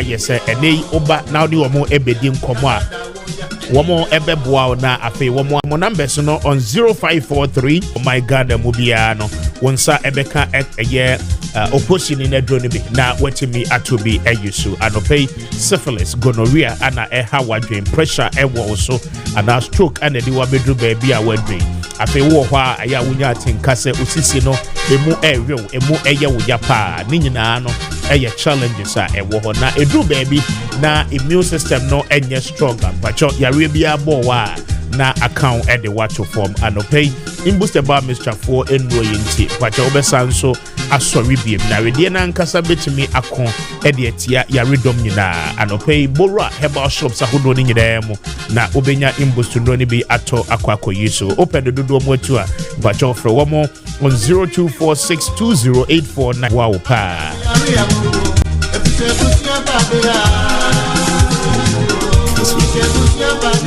yes ene oba now di omo ebedi nkomo a womo ebeboa na afi womo numbers no on 0543 oh my god mobia no wonsa ebeka eye opposition in adroni bi na watimi atobi ayusu anope syphilis gonorrhea ana eha wadwen pressure ewo so ana stroke ana di wabedru baby a wadwen afi wo ho a aya wonya tinkase osisi no emu ewe emu eye wo japa ni nyina no eye challenges a ewo ho na edru baby na immune system no enye stronger pacho yare bia bo wa na account e de watch form anope imbuste ba Mr. 4 enro yenti pacho obesan so asori biem na redie na nkasa betimi akon e de atia yare dom nyina anope bora herbal shops ahodo ni nyina mu na obenya imbuste no ni bi ato akwako yiso open the dodo mo tu a pacho fro wo mo on 02462084 wow pa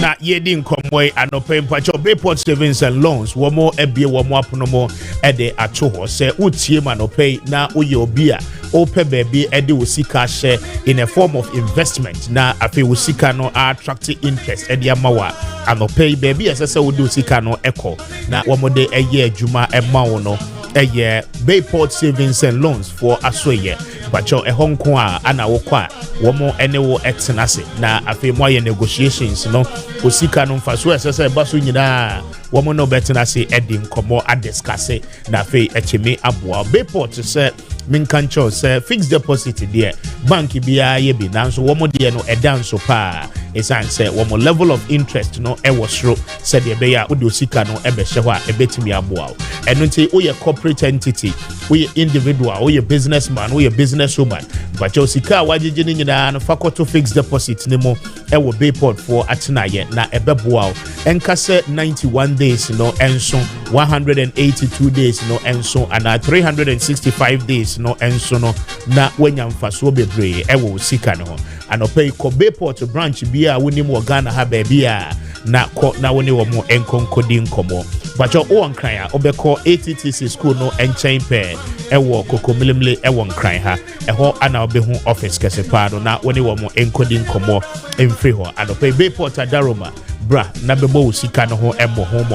na yedi nkomwe anope mpacho Bayport Savings and Loans womo ebie womo aponomo ede ato ho se utie manope na oye obi a ope baby ede osika share in a form of investment na afi osika no attract interest ede amawa anope baby asese wode osika no eko na womo de eye adwuma emawo no eye Bayport Savings and Loans for asoye bacho ehonko a ana wokwa womo ene wo etenase na afi mo ye negotiations no osika no mfaso esese baso nyina womo no betenase edi nkomo adiscuss na afi echemi aboa Bayport se minkancho se fixed deposit there bank bia ye bi nanso womo de no edanso pa esan se womo level of interest no ewo sro se de be ya odi osika no ebehye ho a ebetimi aboa eno nti oye corporate entity oye individual oye businessman oye businesswoman but osika wagege ni nyina no faculty fixed deposit ni mo ewo Bayport for atenaye na ebeboa enkase 91 days no enso 182 days no enso ana 365 days no enso no na wanya mfaso bebre ewo osika no anope ko Bayport branch bia woni mo Ghana ha ba bia na ko na woni wo mo enkonkodi nkomo bacho o nkran a obekọ ATTC school no enchen pe ewo kokomilimle ewo nkran ha eho ana obehu office kesepa no na woni wo mo enkodi nkomo emfri ho anope Bayport adaroma bra na bebo osika no ho emo ho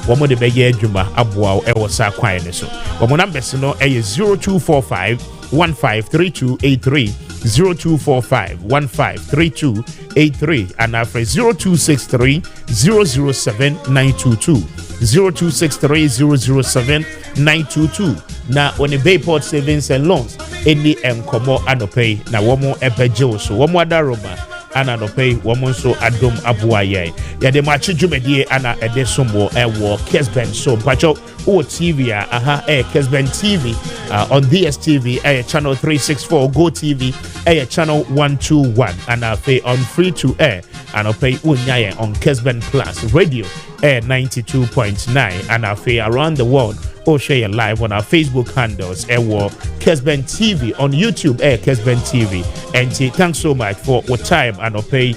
wo mo de beye adwuma aboa ewo sa kwan ne so wo mo numbers no eye 0245 153283 0245-153283 and after 0263-007-922 0263-007-922 na on the Bayport Savings and Loans any enkomo anope na womo ebeje so womo adaroma ana no pay woman so adom abuaye ya de machi dwumedie ana ede somo ewo Kessben so pacho o TV Kessben TV on DSTV channel 364 Go TV channel 121 and pay on free to air and pay unyaye on Kessben Plus Radio 92.9 and pay around the world or share live on our Facebook handles Kessben TV on YouTube Kessben TV and thanks so much for your time and pay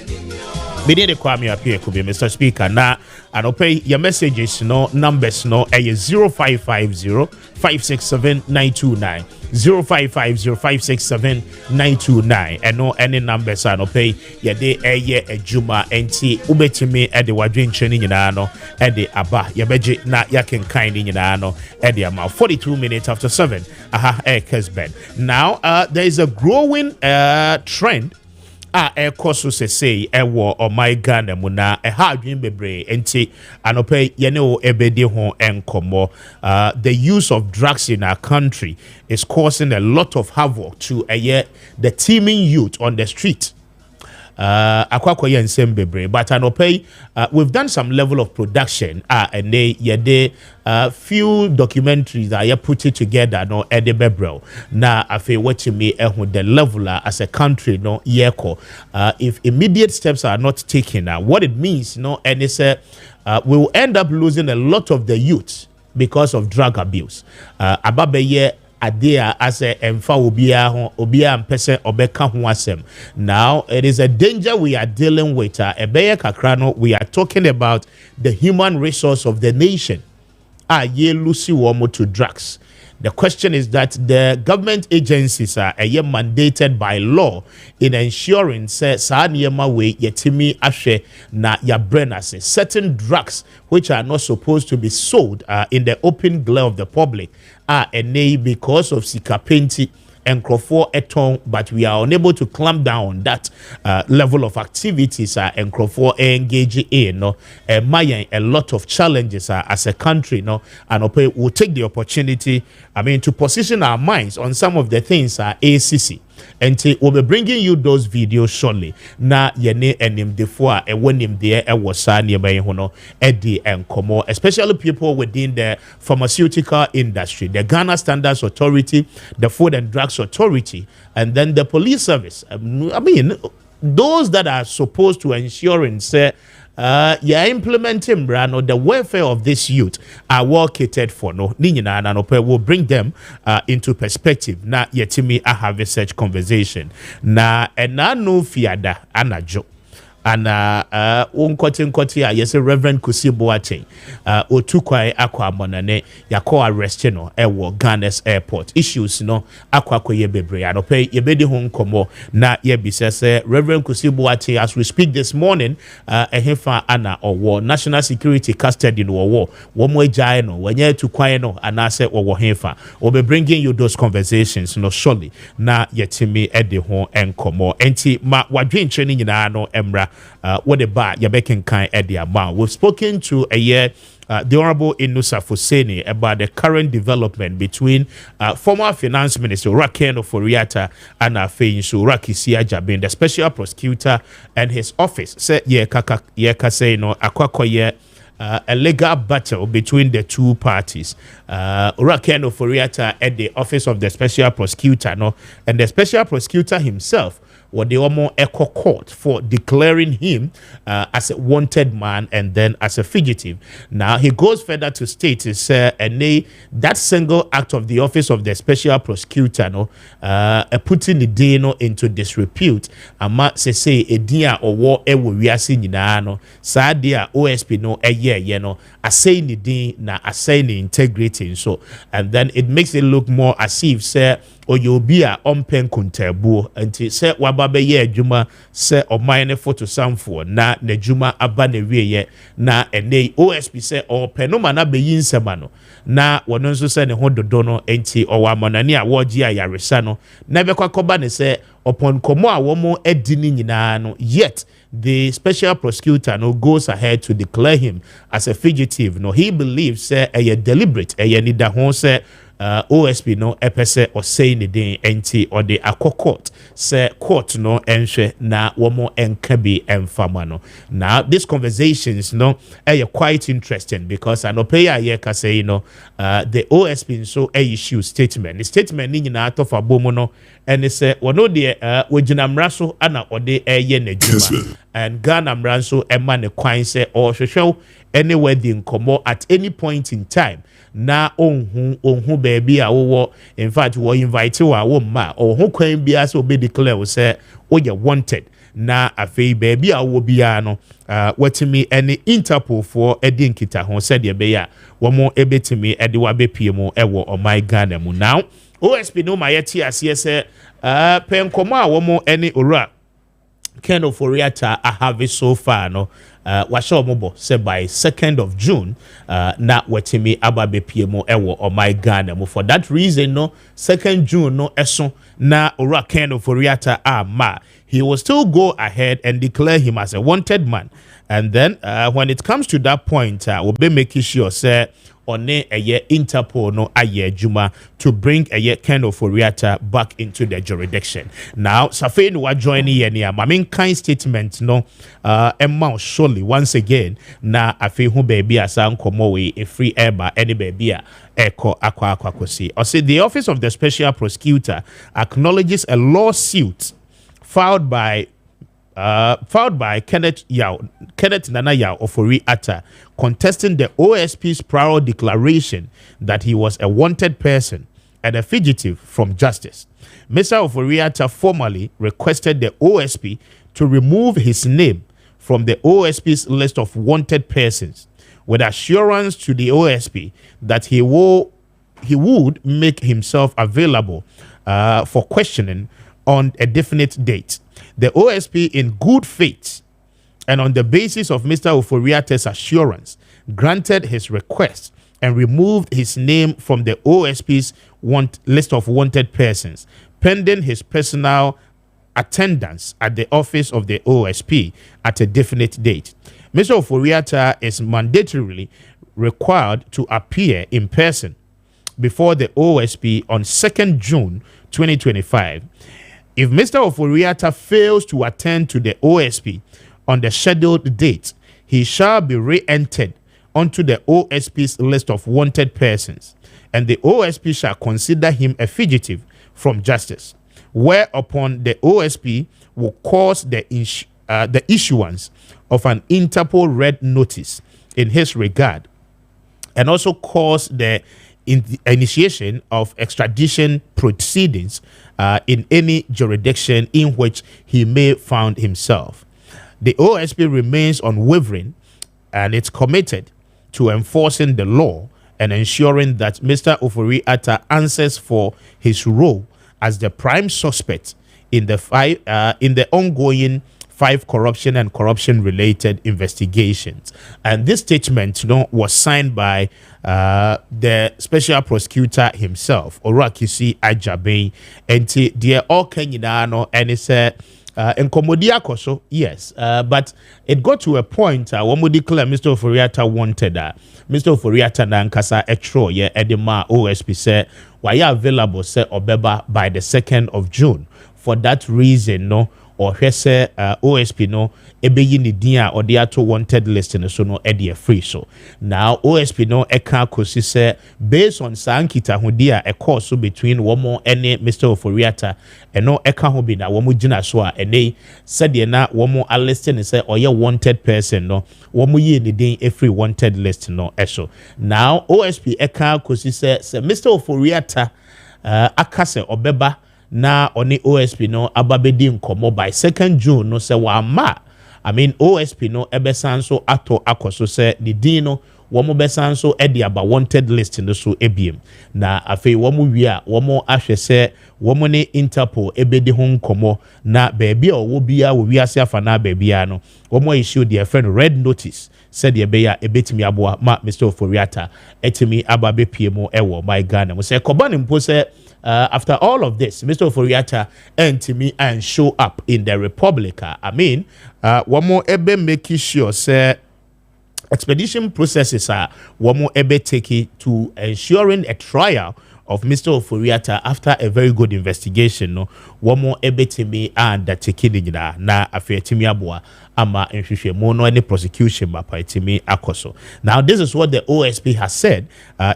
Bidi Kwame Appiah Kubi Mr. Speaker na and pay your messages no numbers no 0550 567 929 0550 567 929 and no any numbers and pay ya de ejuma enti ubetimi e de wadwen cheni nyina no e de aba ya beje na ya ken kind nyina no e de ama 42 minutes after 7 Kessben. Now there is a growing trend ekoso say ewo o my Ghana mu na ha adwen bebre enti anope yene o ebedi ho enkomo the use of drugs in our country is causing a lot of havoc to the teeming youth on the street. Akwakwa yen bebre but anope we've done some level of production and they few documentaries that you put it together no ede bebrel na afi watching the level as a country no yeko if immediate steps are not taken what it means no and it's we will end up losing a lot of the youth because of drug abuse ababe adea as a emfa obia mpese obeka ho asem. Now it is a danger we are dealing with ebeye kakrano. We are talking about the human resource of the nation ye lucy womo to drugs The question is that the government agencies are mandated by law in ensuring say saa niyema we yetimi ahwe na yabrena say certain drugs which are not supposed to be sold in the open glare of the public are because of sikapenti and Crawford eton, but we are unable to clamp down on that level of activities and Crawford engage in a lot of challenges as a country, and we'll take the opportunity, to position our minds on some of the things ACC. And we'll be bringing you those videos shortly. Na yene enim defo a wenim there e wasa nieba hono edi enkomo, especially people within the pharmaceutical industry, the Ghana Standards Authority, the Food and Drugs Authority, and then the police service. Those that are supposed to ensure and say implementing the welfare of this youth are well catered for. No, will bring them into perspective. Na yetimi I have a such conversation. Na no fiada anajo. And unkoti yes Reverend Kusibuate otukwai akwa monane yako arrest no ewo Ghana's airport issues no akwa koye bebre anope yebedi ho nkomo na yebisese Reverend Kusibuate as we speak this morning ehefa ana owo national security custody no owo womo agyae no wenye tukwai no anase owo hefa we be bringing you those conversations no surely na yetimi ede ho enkomo enti ma wadwen training nyina no emra what about Yabekin Kai at the amount. We've spoken to the Honorable Inusa Fuseni about the current development between former Finance Minister Rakeno Foriata and Feinsu Rakisia Jabin, the special prosecutor, and his office. Said a legal battle between the two parties. Rakeno Foriata at the office of the special prosecutor, and the special prosecutor himself. What they almost echo court for declaring him as a wanted man and then as a fugitive. Now he goes further to state that single act of the office of the special prosecutor putting the day into disrepute. Ama say a dia or war wiasi nyina no sa dia OSP no a say the day na a say the integrity so, and then it makes it look more as if say or you'll be a pen kuntebu until say wababe ye juma say or mine photo samfo na ne juma abane ye na ene OSP say or penoma na be yin semano na wononso say ne ho dodono enti or wamanani a woji a yaresano na be kwakoba ne say upon komo a womo edini nyina no yet the special prosecutor goes ahead to declare him as a fugitive. He believes say a deliberate nida ho say OSP epese or saying the day enti or the court say court enhwe na womo enkabi emfama Now these conversations quite interesting because anopeya yeka say the OSP so issue statement. The statement ni nyina ato fa bomu no and say wono de wojina mraso ana ode nejuma and Ghana mranso ema ne kwan say or hwehwew anywhere the nkomo at any point in time na onhu baby a wo in fact we invite you a wo ma onhu kwan bia so be declare say o ye wanted na afei baby a wo bia no watimi any Interpol for edi nkita ho said ye be ya wo mo ebetimi edi wa bepie mu ewo o my Ghana mu now OSP no ma yeti ase say penkomo a wo mo any ora kind of Foriata I have it so far washo mobo say by 2nd of June na wetimi ababe piemo ewo o my Ghana for that reason 2nd June eso na ora kind of Foriata ma he will still go ahead and declare him as a wanted man and then when it comes to that point we'll be making sure say on a Interpol aye juma to bring a kind of Foriata back into the jurisdiction. Now, Safin wa joining yenia. Mamin kind statement amount surely once again na afi hu baby asan komo we a free air by any baby eko akwa kosi. Or say the office of the special prosecutor acknowledges a lawsuit filed by Kenneth Nana Yao Ofori Atta contesting the OSP's prior declaration that he was a wanted person and a fugitive from justice. Mr. Ofori Atta formally requested the OSP to remove his name from the OSP's list of wanted persons with assurance to the OSP that he will he would make himself available for questioning on a definite date. The OSP, in good faith and on the basis of Mr. Oforiatta's assurance, granted his request and removed his name from the OSP's list of wanted persons, pending his personal attendance at the office of the OSP at a definite date. Mr. Oforiatta is mandatorily required to appear in person before the OSP on 2nd June 2025. If Mr. Oforiatta fails to attend to the OSP on the scheduled date, he shall be re-entered onto the OSP's list of wanted persons, and the OSP shall consider him a fugitive from justice, whereupon the OSP will cause the issuance of an Interpol red notice in his regard, and also cause the initiation of extradition proceedings in any jurisdiction in which he may find himself. The OSP remains unwavering and it's committed to enforcing the law and ensuring that Mr. Oforiatta answers for his role as the prime suspect in the ongoing 5 corruption and corruption-related investigations. And this statement, was signed by the special prosecutor himself, Orakisi Ajabe, and the all Kenyano, and he said, Enkomodia koso, yes, but it got to a point when we declare Mr. Oforiatta wanted Mr. Oforiatta nankasa etro ye edema OSP said why available say obeba by the 2nd of June. For that reason, or say OSP ebeyi ni dia or the ato wanted list so no edie free. So now OSP eka kosi say based on sankita hudia a course between womo any Mr. Oforiatta and no eka ho bi na womo gina so a ene said na womo a list and say or wanted person womo yi ni din a free wanted list eso. Now OSP eka kosi say Mr. Oforiatta akase obeba na oni OSP ababedi nkomo by 2nd June se wa ma OSP ebesan so ato akoso se ni din womo besan so edi aba wanted list so ebiem na afei womo wi a womo ahwe se womo ne Interpol ebedi ho nkomo na baby a wo bia wo wi ase afa na baby a womo issue their friend red notice said the beya ebetimi aboa ma Mr. Oforiatta etimi ababe piemo ewo my Ghana mo say kobani mpo say after all of this, Mr. Oforiatta entimi and show up in the Republica. One more ebe making sure say expedition processes are one more ebe take to ensuring a trial of Mr. Oforiatta after a very good investigation. One more ebe timi and that taking na affair timi aboa ama nhwehwe mo no any prosecution mapa timi akoso. Now this is what the OSP has said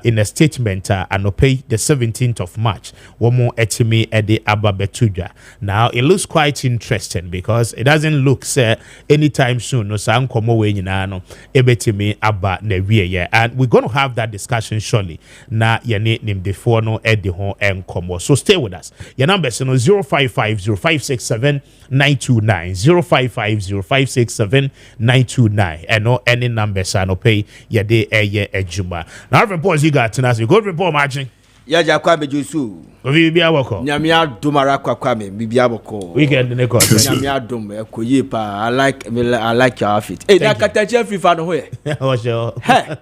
in a statement anope the 17th of March. One more etimi ede ababetuja. Now it looks quite interesting because it doesn't look say anytime soon no san komo we nyina no ebetimi aba na wie, and we're going to have that discussion shortly na yene nimdefo no ede ho enkomo. So stay with us. Your number is 0550567 929 0550567 929 and no any numbers I no pay your day a juma. Now reports you got tonight. Good report, Maakye. Yeah, Kwame Jusu. Bibia wako. Nyamia dumara kwa Kwame bibia wako. Weekend ne ko. Nyamia dum ekoye pa. I like your outfit. Hey, that katache free fan ho ye. Oh sure. Hey.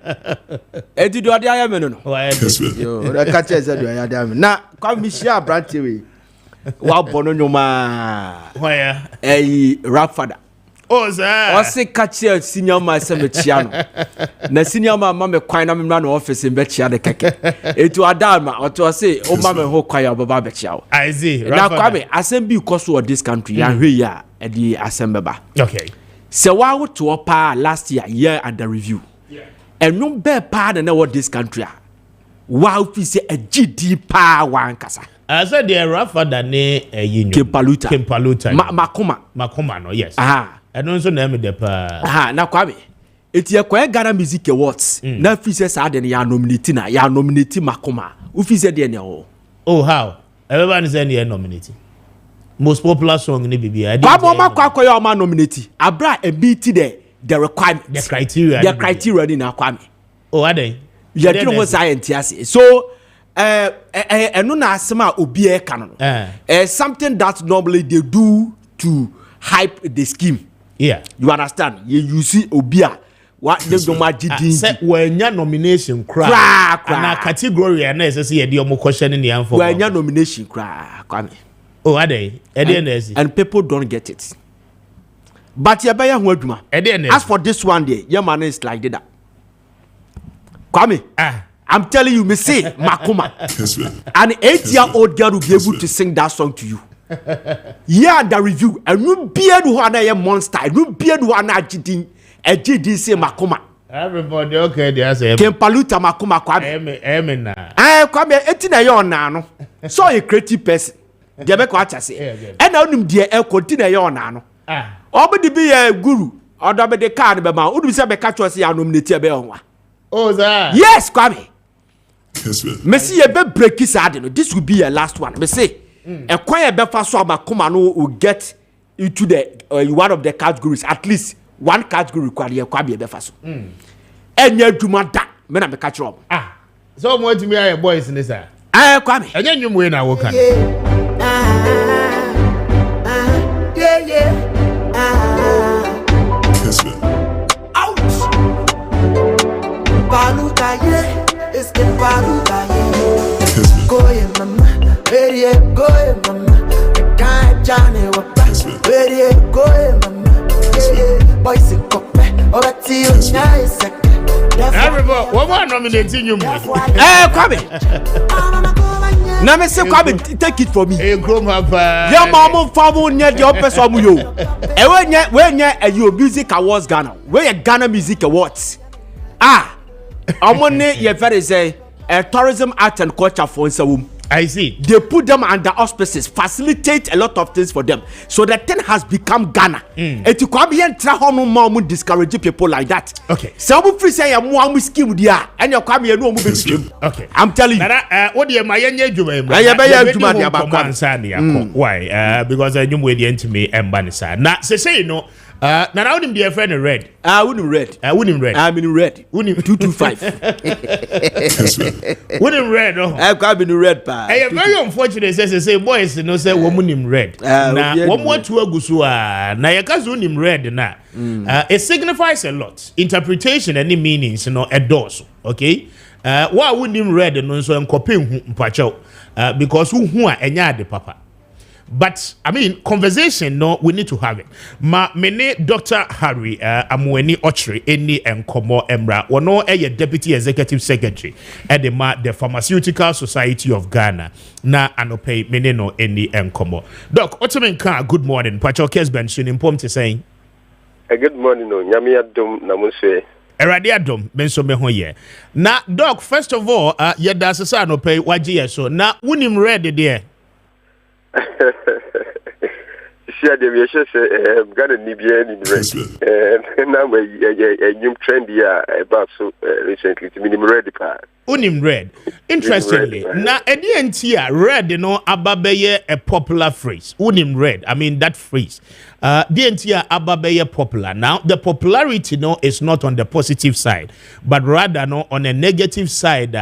Edi do ade ayame no. Why? Yo, that katache say do ayame. Na Kwame share branche we. Wa bono nyoma. Why? Rap father. Oh sir. O se kache senior man se me chia no. Na senior man ma me kwan na me na office be chia de keke. Etu adama o to say o ma me ho kwan ya baba be chia. I see. Na Kwame asem bi koso of this country ya hwe ya e di asem beba. Okay. Se wa wo to pa last year under review. Yeah. And no be pa na what this country a. Wa fi se a GD pa wan kasa. I said the rougher than a Kempaluta. Makoma, no, yes. Aha. I don't know name the pa. Aha, na Kwame. Eti e kwa Ghana Music Awards. Na fi se sa de ya nominate na ya nominate Makoma. U fi se de ne o. Oh how? Everyone is any nominate. Most popular song ni bibia. Kwame makwa ya ma nominate. Abra e beat the requirement. The criteria. The criteria ni na Kwame. Oh, are they? You don't know science. So eno na asema obi e ka no something that normally they do to hype the scheme. Yeah, you understand? You see obia what they do magidi say wenya nomination cry na category na say ye dey omo question ni am for wenya nomination cry Kwame. Oh ade and people don't get it, but ye beya ho adwuma as for this one there your man is like that Kwame. I'm telling you, me say Makoma, an 8-year-old girl will be able to sing that song to you. Yeah, the review. And you beard who are a monster. You beard who are not cheating. A GD say Makoma. Everybody okay? They say Kempaluta Makoma Kwame. Amen. Kwame, 18 now. So a creative person. The make what I say. And now him dear el continue now. Obedi be a guru. Or double the card be ma. Udu say be catch us ya nominate be on. Oh, that. Yes, Kwame. Messi ye be break this no. This will be your last one. Me say, a quiet befa so Makoma no will get into the one of the categories. At least one category require ye Kwame befa so. Enye dwuma da me na me catch up. So mo to me are boys in this Kwame. Enye nyum we na wo kan. Baluta ye, it's the baluta ye. Go ye mama, where ye go ye mama. The guy Johnny was where ye go ye mama. Boys in cope, over to you nice. Everybody, what one nominating you? Kwame. Na me say Kwame, take it from me. Hey, grown up. Your mama famu near the upper some you. When you music awards Ghana, where your Ghana music awards. Amone ye very say tourism, art and culture for Nsawum. I see. They put them under auspices, facilitate a lot of things for them. So the thing has become Ghana. And to come here and try no more discourage people like that. Okay. So we free say more scheme dia and you come here no more scheme. Okay. I'm telling you. What the my yenye juma. Why? Because I knew where the enemy embanisa. Now say you know. Now I wouldn't be a friend of red. I wouldn't red. I'm in red. 225. Wouldn't red. No. I've been red. Pa. I am very unfortunate. Say boys, no say woman in red. Now one more to agusua. Now you can't him red. Now it signifies a lot. Interpretation and meanings, a dose. Okay. Why wouldn't him red and so I'm copying mpacho because who are any papa. But I mean, conversation, no, we need to have it. Mene Dr. Harry Amweni Ochre any enkomo emra wono eye deputy executive secretary at the Pharmaceutical Society of Ghana na anope mene no any enkomo. Doc, otemenka good morning. Pacho Kessben sunimpom te saying. Good morning no nyame adom na monse. Erade adom benso me ho ye. Na Doc, first of all, yeda sesa anope waje so. Na wunim red there. Share the vision say Ghana Nibia in red. Now a new trend here about so recently to minimum red car. Unim red. Interestingly, na edientia red no ababeye a popular phrase. Unim red. I mean that phrase. Dientia ababeye popular. Now the popularity no is not on the positive side, but rather no on a negative side.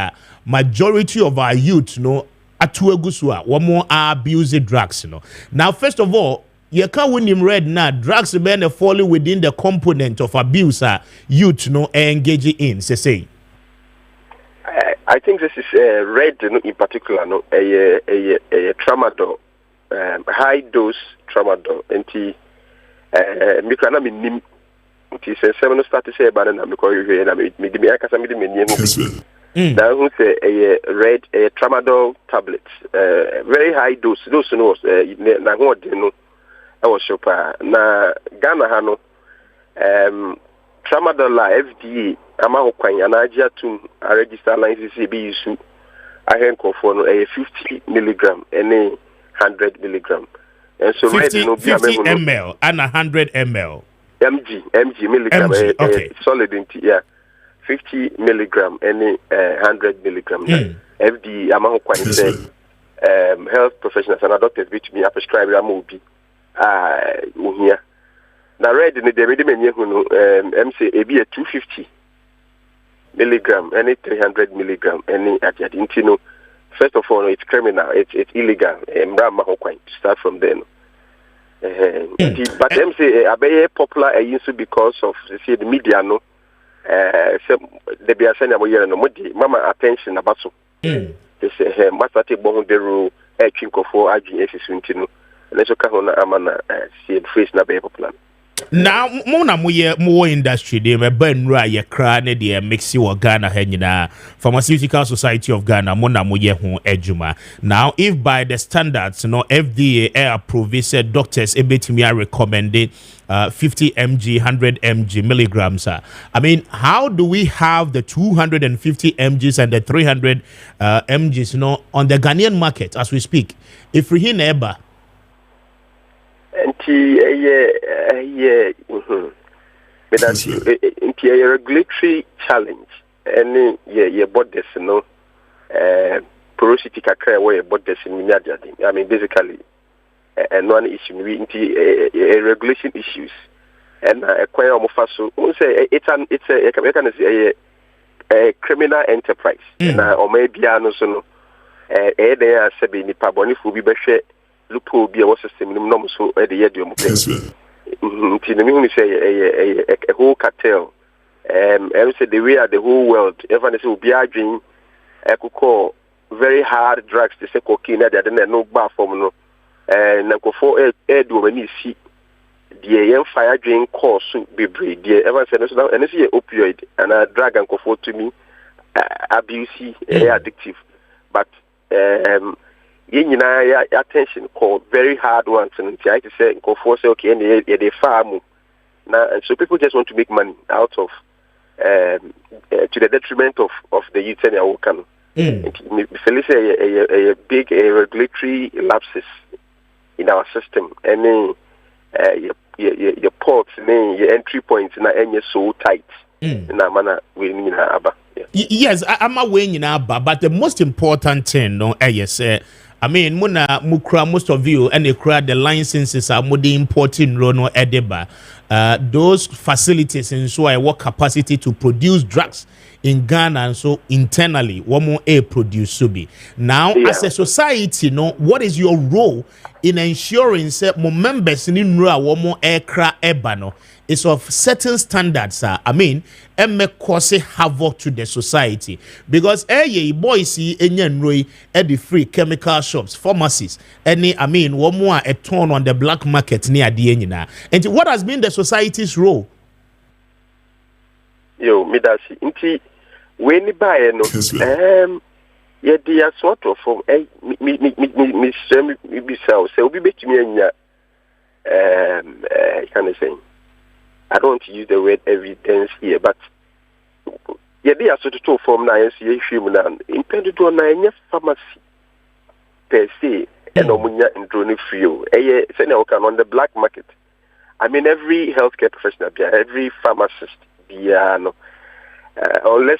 Majority of our youth no atuegusua womo abuse drugs Now first of all, you can't win him red now. Drugs be falling within the component of abuse youth engaging in say. I think this is red in particular a tramadol, high dose tramadol anti mikana minim it is seven start to say banana because you na me akasa me me now who say a red tramadol tablet, very high dose. Those no na what no I was super na Ghana hano tramadol la FDA ama ho kwan anagia tum a register license be issue I hen for no 50 milligram and 100 milligram and so 50 ml and 100 ml mg milligram okay. Solid into yeah 50 milligram and 100 milligram. FDA among quite health professionals and doctors which me prescribe Ramobi. Here. Now, red in the Medimania MC AB 250 milligram, any 300 milligram, any at Intino, first of all, it's criminal. It's illegal. To start from then. But them say a very popular because of the media. No, they be saying about mama attention about so. They say master take the rule. Chinko for aging no. Let's look at amana see the face na be popular. Now, Mona more industry, they may burn right your crown, they mixi or Ghana Henina, Pharmaceutical Society of Ghana, Mona Muye Hon Ejuma. Now, if by the standards, FDA approved, said doctors are recommended 50 mg, 100 mg milligrams. I mean, how do we have the 250 mgs and the 300 mgs, on the Ghanaian market as we speak? If we hear ever. But that's a regulatory challenge. And bodies, porosity kakra where bodies in I mean, basically, and one issue, regulation issues. And acquire Mofaso, it's a criminal enterprise. Or maybe I know so. They are saying the Paboni will be better. Loophole be a system minimum so at the year do a whole cartel. And say the way the whole world, everyone will be arguing. I could call very hard drugs to say cocaine that they no bar from no. And go for air do when you see the fire drain course be breed. The everyone said no, and it's a opioid and a drug and go for to me abuse addictive, but attention call very hard ones and I to say go for say okay and they farm now, and so people just want to make money out of to the detriment of the youth and our can. Felice a big regulatory lapses in our system and your ports your entry points and you're so tight in a manner we need abba. Yes, I'm aware in abba, but the most important thing yes I mean, mukra most of you and the licenses are more important rono edeba. Those facilities and so I work capacity to produce drugs in Ghana and so internally one more produce to be. Now, as a society, what is your role in ensuring that more members in one more aircraft ebano is of certain standards, I mean, and may cause havoc to the society because boys see any at the free chemical shops, pharmacies, any I mean one more a turn on the black market near the end. And what has been the society's role? Yo, midasi inti when buy no they are sort of me so be between me can I say I don't want to use the word evidence here, but they are sort of from now. Impended on a pharmacy per se, and Omunya and drone free. On the black market. I mean, every healthcare professional, every pharmacist, unless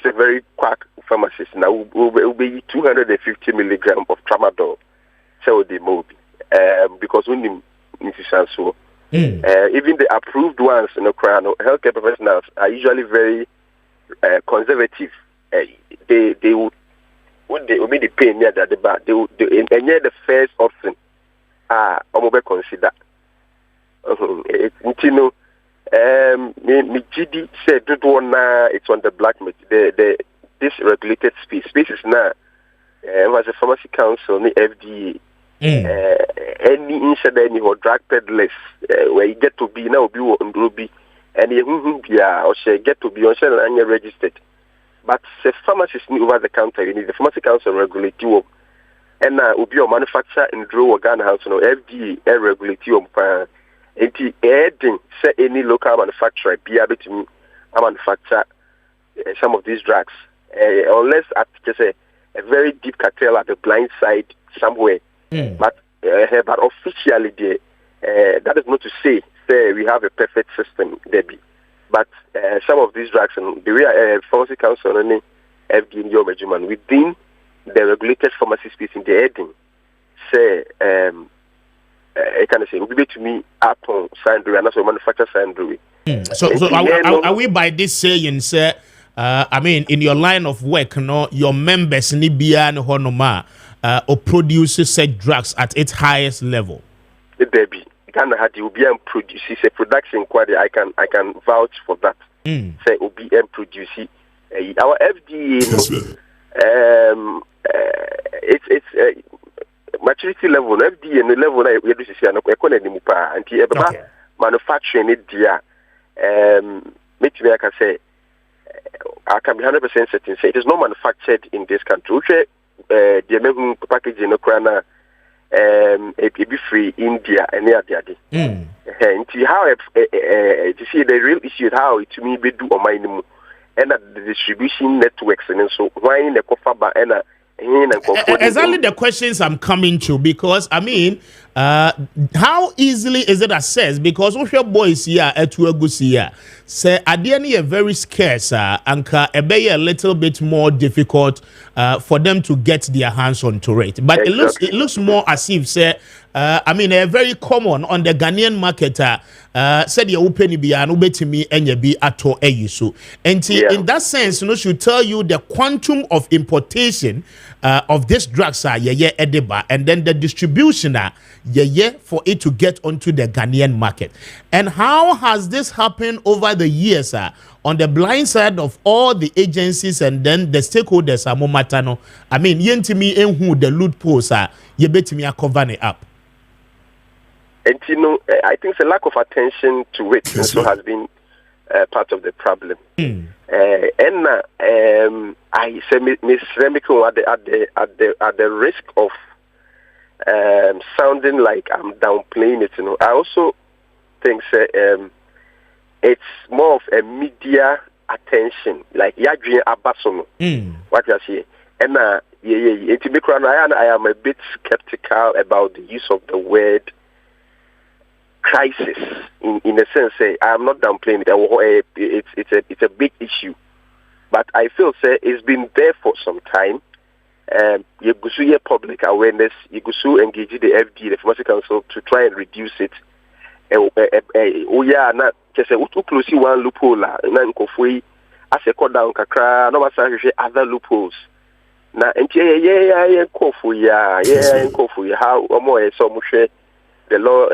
a very quack pharmacist now will be 250 milligrams of tramadol. So they move because we need to so. Even the approved ones, healthcare professionals are usually very conservative. They will be the pain near the back. They near the first option. Consider. GD said it's on the black market. This regulated spaces now. Was a pharmacy council, the FDA. Any incident or drug peddlers where you get to be now be on Ruby and you or say get to be on and you're registered. But the pharmacist over the counter, you need the pharmacy council regulate you and will be your manufacturer and draw a gun house FDA regulate you and adding say any local manufacturer be able to manufacture some of these drugs unless at just a very deep cartel at the blind side somewhere. But officially, that is not to say we have a perfect system, Debbie. But some of these drugs, and the way pharmacy council and FDA in your measurement within the regulated pharmacy space in the heading, say, I can say, give it to me upon Sandro and also manufacture Sandro. So are we by this saying, sir? I mean, in your line of work, no, your members ni biya no honoma or produce such drugs at its highest level. The baby Ghana had the OBM produces a production quality. I can vouch for that. Say OBM produce our FDA. It's maturity level. FDA and the level I we do see an economy pa and the manufacturing it there. Maybe I can say I can be 100% certain. Say it is not manufactured in this country. The packaging no crana. It be free India and the other. And how to see the real issue is how it to me be do on my name and the distribution networks and so why in the Kofaba and exactly the questions I'm coming to, because I mean, how easily is it assessed? Because if your boys here at Tuagusia say Adiani are very scarce, and a little bit more difficult for them to get their hands onto it. But it looks more as if say I mean very common on the Ghanaian market. Said you open be an ubetimi and you be ato eyusu. And in that sense, should tell you the quantum of importation of this drugs are ediba, and then the distribution for it to get onto the Ghanaian market. And how has this happened over the years on the blind side of all the agencies and then the stakeholders momatano? I mean, yentimi enhu the loopholes yebetimi cover it up. And I think the lack of attention to it also has been part of the problem. And I say, Miss Remiko, at the risk of sounding like I'm downplaying it, I also think it's more of a media attention, like Yadrian Abasono. What you say? And I am a bit skeptical about the use of the word crisis in a sense. I am not downplaying it. It's a big issue, but I feel it's been there for some time. You go through public awareness. You go through engage the FDA, the Pharmacological Council, to try and reduce it. Not just a close one loophole. Na nkofui as a cut down kakra. No matter other loopholes. Na nkofui nkofui how more so much. The law,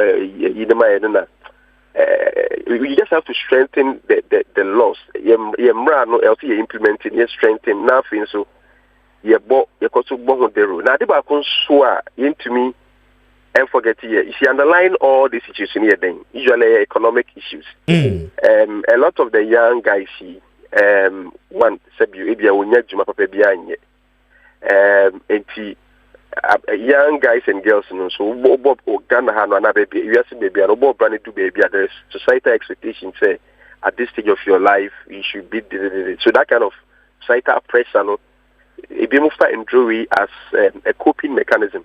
we just have to strengthen the laws. No else implementing, strengthen nothing. So, you got to go on the road. Now, the back on swear into me and forget here. You see, underline all the situation here, then usually economic issues. A lot of the young guys see one Sabu Abia Unya Juma Papa behind it. Young guys and girls, so Bob Ghana Hana baby, you have baby, and Bob Brandy to baby. There's societal expectations say at this stage of your life you should be so that kind of societal pressure. It be moved in jewelry as a coping mechanism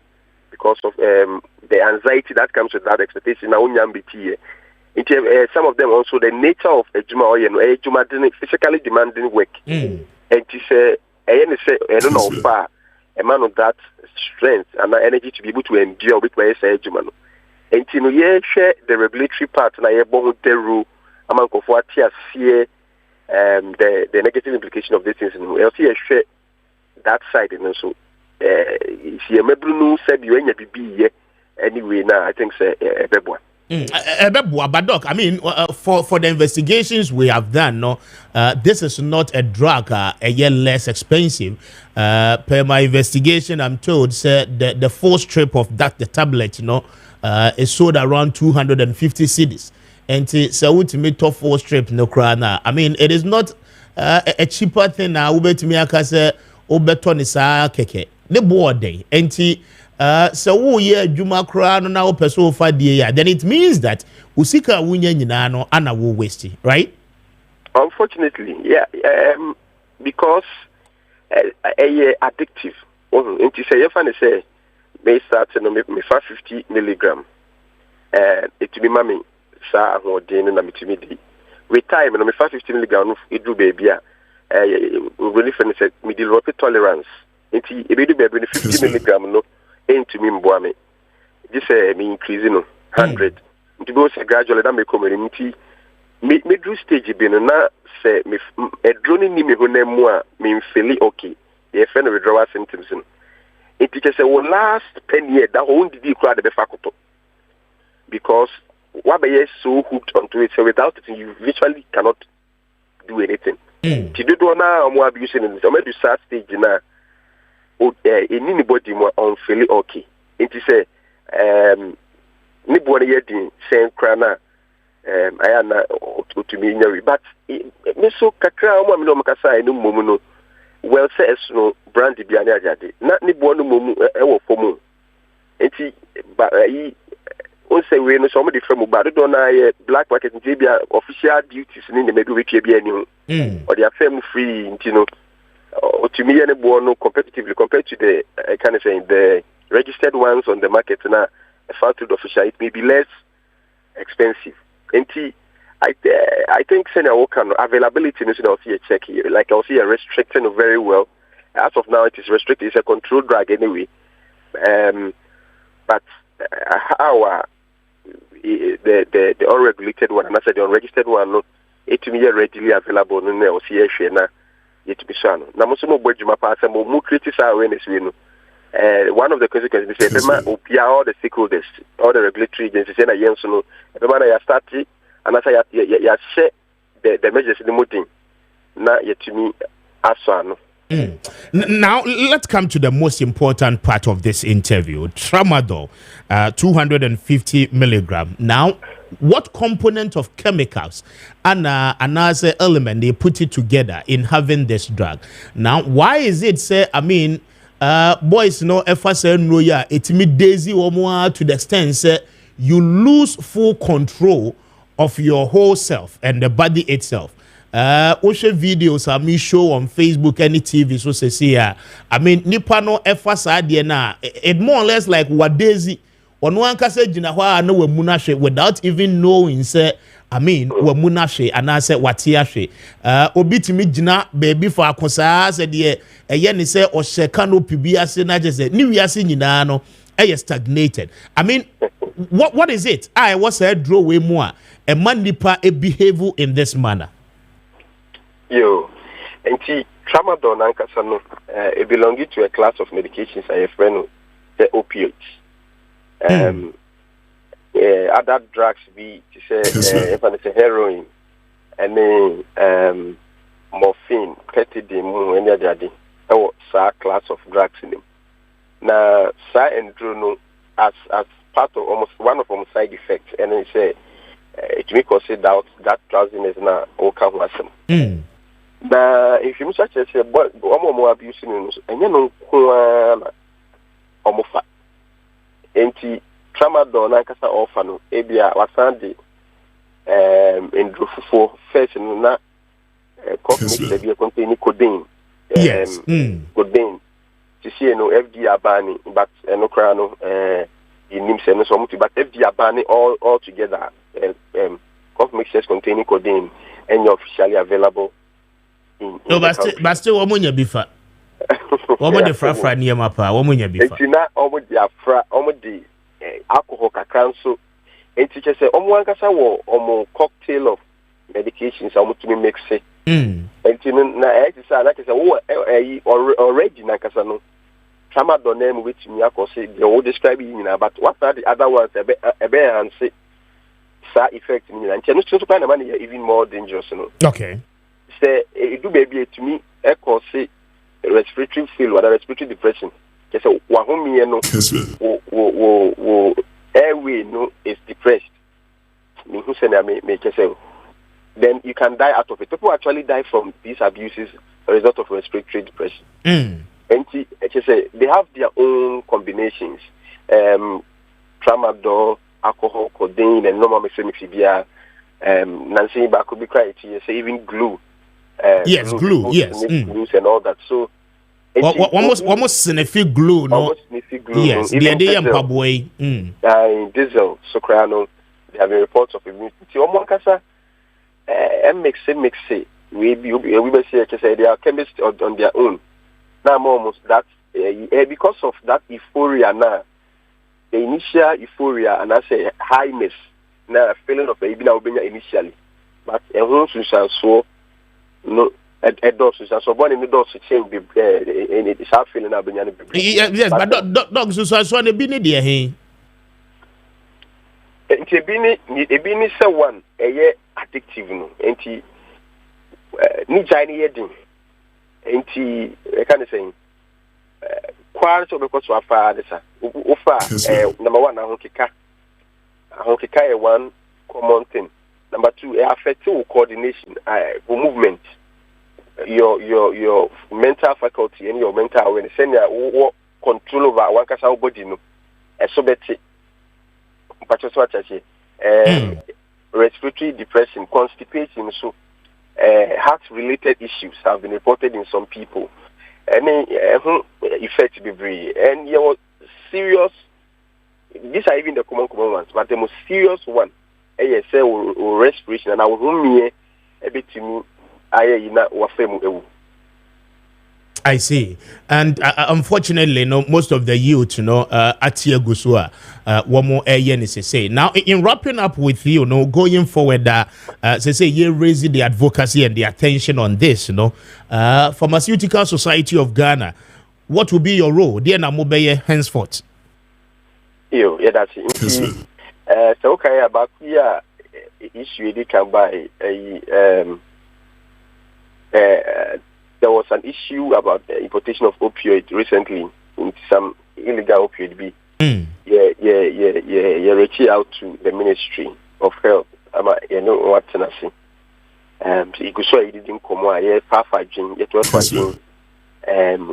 because of the anxiety that comes with that expectation. Now, some of them also the nature of a juma or physically demanding work, and to say I don't know far. A man of that strength and that energy to be able to endure with my say Jumano. And share the regulatory part and I born the rule among of what here see the negative implication of these things and we'll see share that side and also see a mebunu said you ain't be anyway now I think say a bebwa. But doc, I mean, for the investigations we have done, this is not a drug a year less expensive. Per my investigation, I'm told the full strip of that the tablet, is sold around 250 cedis. And so ultimate top full strip no crana. I mean, it is not a cheaper thing now. Ube to me akase obeton is keke. The board day. So Juma Crown now person for the year. Then it means that Usika Wunya Anna will waste it, right? Unfortunately, yeah. Because addictive. And to say if I say may start to me 550 milligram. It to be mammy, sir, or Dane and Mitimidi. With time and 550 milligram it do baby. Really finished middle rapid tolerance. It be 50 milligram no. Into me, Boame. This me increasing 100. To go gradually that may community me do stage bi no na say me drone ni me honam a me feel okay the friend withdrawal symptoms no it just say well last 10 years that won't did crowd the faculty because what be so hooked onto it so without it you virtually cannot do anything. Ti do na mo abusing in so me do start stage na anybody more on feel okay. It say ni bo na yedin sen kra na I am to me but me so kakra mo no makasa enu momu no well says no brand biane ajade na ni bo no momu e wo fomu enti ba yi on say we no so mo different ba do na black market nti bia official duties ni me do we twa bia ni ho or the affair free enti no to me any bo no competitively compared to the kind of saying the registered ones on the market na far to the official it may be less expensive. I think senior work availability is also a check here. Like I'll see a restricting very well. As of now, it is restricted. It's a controlled drug anyway. But how the unregulated one, and I said the unregistered one, it to me readily available. No, I'll see a share now. It be so. Now, most of my budget, my pass, and more criticize awareness. We know. One of the consequences is that all the stakeholders, all the regulatory agencies, and everyone I started, and as I share the measures in the meeting, now yet to me as one. Now let's come to the most important part of this interview: tramadol, 250 milligram. Now, what component of chemicals and another element they put it together in having this drug? Now, why is it say? I mean. Boys no ever say no ya it me daisy or more to the extent say you lose full control of your whole self and the body itself. Oshe videos I me show on Facebook any TV so say I mean nipa no ever say na it more or less like what daisy on one can say jina hwa no we munashe without even knowing say I mean, we munashe and I said what tiashe. Obitimi jina baby for akosa said ye ni say or shekano PBS na just say new yasi nyina no stagnated. I mean, what is it? I was a draw way more a man nipa a behavior in this manner. Yo, and tramadol and kasano it belongs to a class of medications I have friend the opioids. Other drugs be if I say heroin and then morphine, ketidine, any other day. Or class of drugs in them. Now, and Druno as part of almost one of them side effects, and they say it may consider that drowsiness now or can wasm. Now, if you such as a boy, more abusing and you know, homofa. Tramadol na kasa offer no ebia wasande ndrofufo first no na coffee mix dey contain codeine codeine to see no FDA abani but no kra no in nim se no so muti but FDA abani all together coffee mixes containing codeine and you're officially available in no but still omonya bifa omo de frafra niema pa omonya bifa etina omo de afra omo de alcohol kakranso enti say omo ankasa wo omo cocktail of medications omo to mix it enti na say na kese wo already na kasa no tramadol name which me akose they will describe it but what are the other ones ebe and say side effect ni na enti no so kind of man even more dangerous no okay say it do baby to me ekose respiratory failure or respiratory depression. Just wahumi no wo airway no is depressed. Me who say me just say then you can die out of it. People actually die from these abuses as a result of respiratory depression. And just say they have their own combinations. Tramadol, alcohol, codeine, and normal miximixibia. Nancy could be cried say even glue. Yes, glue. Yes, glues and all that. So. Almost sniffy glue, no? Almost sniffy glue. Yes, the idea Pabway. In diesel, Socrano, there have been reports of immunity. Omonkasa, mix it. We say they are chemists on their own. Now, almost that because of that euphoria now, the initial euphoria and I say highness, now feeling of a initially. but a home so no a dog so born in the dog to change and it is half feeling up. Yes, but dogs so ne bi ne de he. Ebini say one addictive no enti ni jani yedin enti can say kwar so because so afa desa ofa number 1 ahokeka one common thing. Number 2 it affects your coordination movement, your mental faculty and your mental awareness and your control over one kasa body no so better respiratory depression, constipation, so heart-related issues have been reported in some people. Any effect be very and your serious. These are even the common ones, but the most serious one, or respiration, and I will me a bit to me. I see. And unfortunately, most of the youth, Atia Gusua, one more say. Now, in wrapping up with you, going forward, say you raising the advocacy and the attention on this, Pharmaceutical Society of Ghana, what will be your role? Dear Namobeye henceforth. Yeah, that's it. So, okay, about here, issue they can buy there was an issue about the importation of opioid recently in some illegal opioid be. Reach out to the Ministry of Health. What I say. So you could show it didn't come out.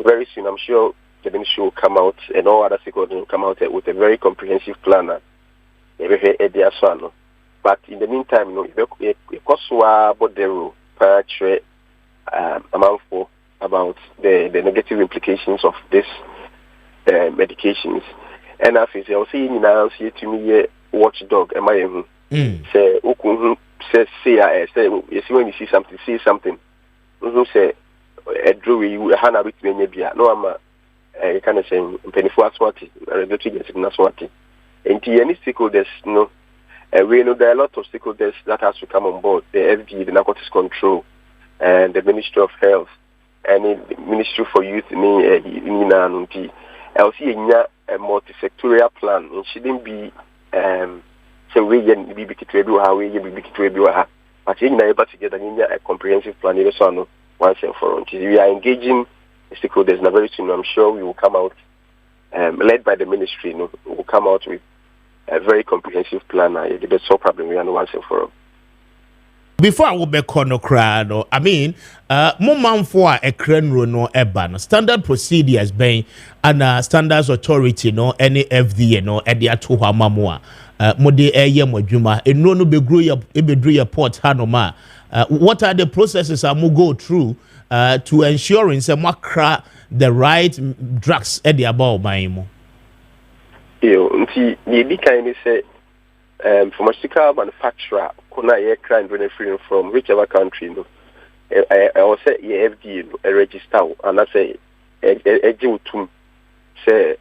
Very soon, I'm sure the Ministry will come out and all other stakeholders will come out with a very comprehensive plan. But in the meantime, about the negative implications of this medications. And I think I'll see now see to me watchdog. Am I say say when you see something, say something. Say a drew you a hand bit maybe no I'm kind of saying pennyful swati regulatory swati. And any stakeholders we know there are a lot of stakeholders that has to come on board. The FDA, the Narcotics Control, and the Ministry of Health, and the Ministry for Youth, I'll see a multi-sectorial plan. It shouldn't be so we can be how we can be but in able to get a comprehensive plan once and for all. We are engaging the stakeholders, and very soon I'm sure we will come out, led by the ministry, we will come out with a very comprehensive plan. The best problem we are once and for all. Before I will be crowd, I mean, moment for a crenro no eban standard procedures being and standards authority any FDA at the atuha mamua mode mojuma and no be grow port hanoma. What are the processes I will go through to ensuring some makra the right drugs at the above my mo? The kind of say pharmaceutical manufacturer kuna crime benefiting from whichever country I will say FDA register and I say say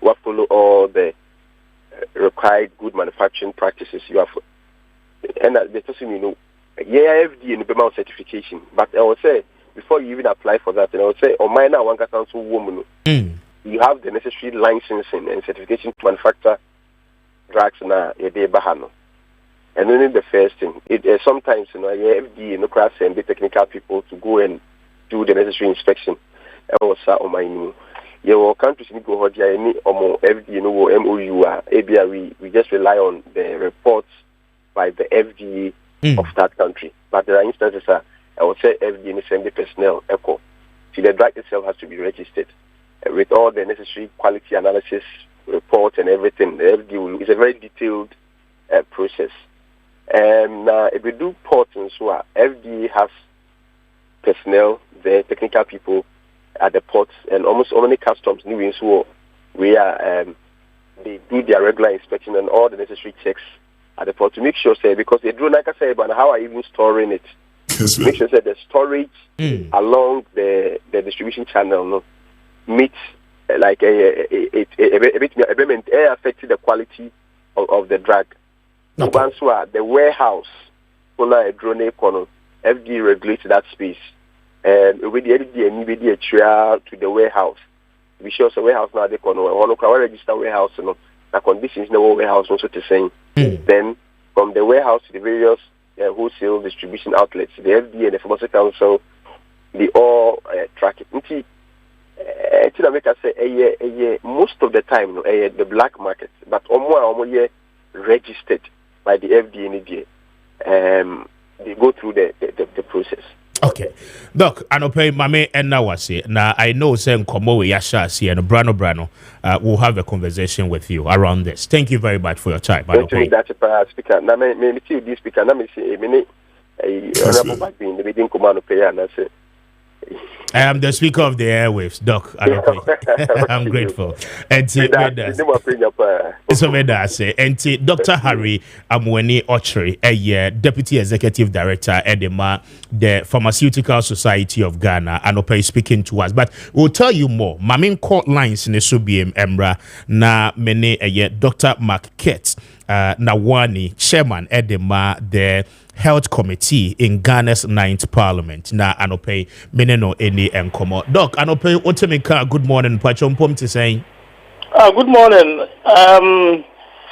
what follow all the required good manufacturing practices you have, and that doesn't FDA no certification. But I will say before you even apply for that, and I will say on my now one council woman you have the necessary licensing and certification to manufacture drugs na yede bahano. And only the first thing, sometimes FDA no class and the technical people to go and do the necessary inspection. Your countries need go hold any or FDA MOU ABI. We just rely on the reports by the FDA of that country. But there are instances I would say FDA send the personnel echo. See, the drug itself has to be registered with all the necessary quality analysis reports and everything. The FDA is a very detailed process. And if we do ports and so on, FDA has personnel, the technical people at the ports, and almost all many customs where they do their regular inspection and all the necessary checks at the port to make sure, say, because they do, like I said, but how are you even storing it? Kessben. Make sure that the storage along the distribution channel meets like a affecting the quality of the drug. The warehouse polar drone econo, FDA regulates that space. With the FDA and immediate to the warehouse. We show the warehouse now they can register warehouse the conditions no warehouse also to say. Then from the warehouse to the various wholesale distribution outlets, the FDA and the Pharmaceutical Council, they all track it. Make us say most of the time the black market, but almost registered by the FDA and they go through the process. Okay, Doc, Anope Mame and Nawasi. Now I know saying Komo Yashasi and Brano will have a conversation with you around this. Thank you very much for your time. Anope. That's a speaker. Now me see this speaker. Now me say a minute. Honorable back in the meeting command of prayer and I say. I am the speaker of the airwaves, Doc. I'm grateful. And Dr. Harry Amweni Ochre, a Deputy Executive Director at the Pharmaceutical Society of Ghana, and speaking to us. But we'll tell you more. Mamin court lines in the Subiem Emra na mene Dr. Maakye Nawani, Chairman at the Health Committee in Ghana's 9th Parliament. Na Anope meneno any enkomo. Doc, Anope Otemika, good morning. Pachompom to say. Good morning.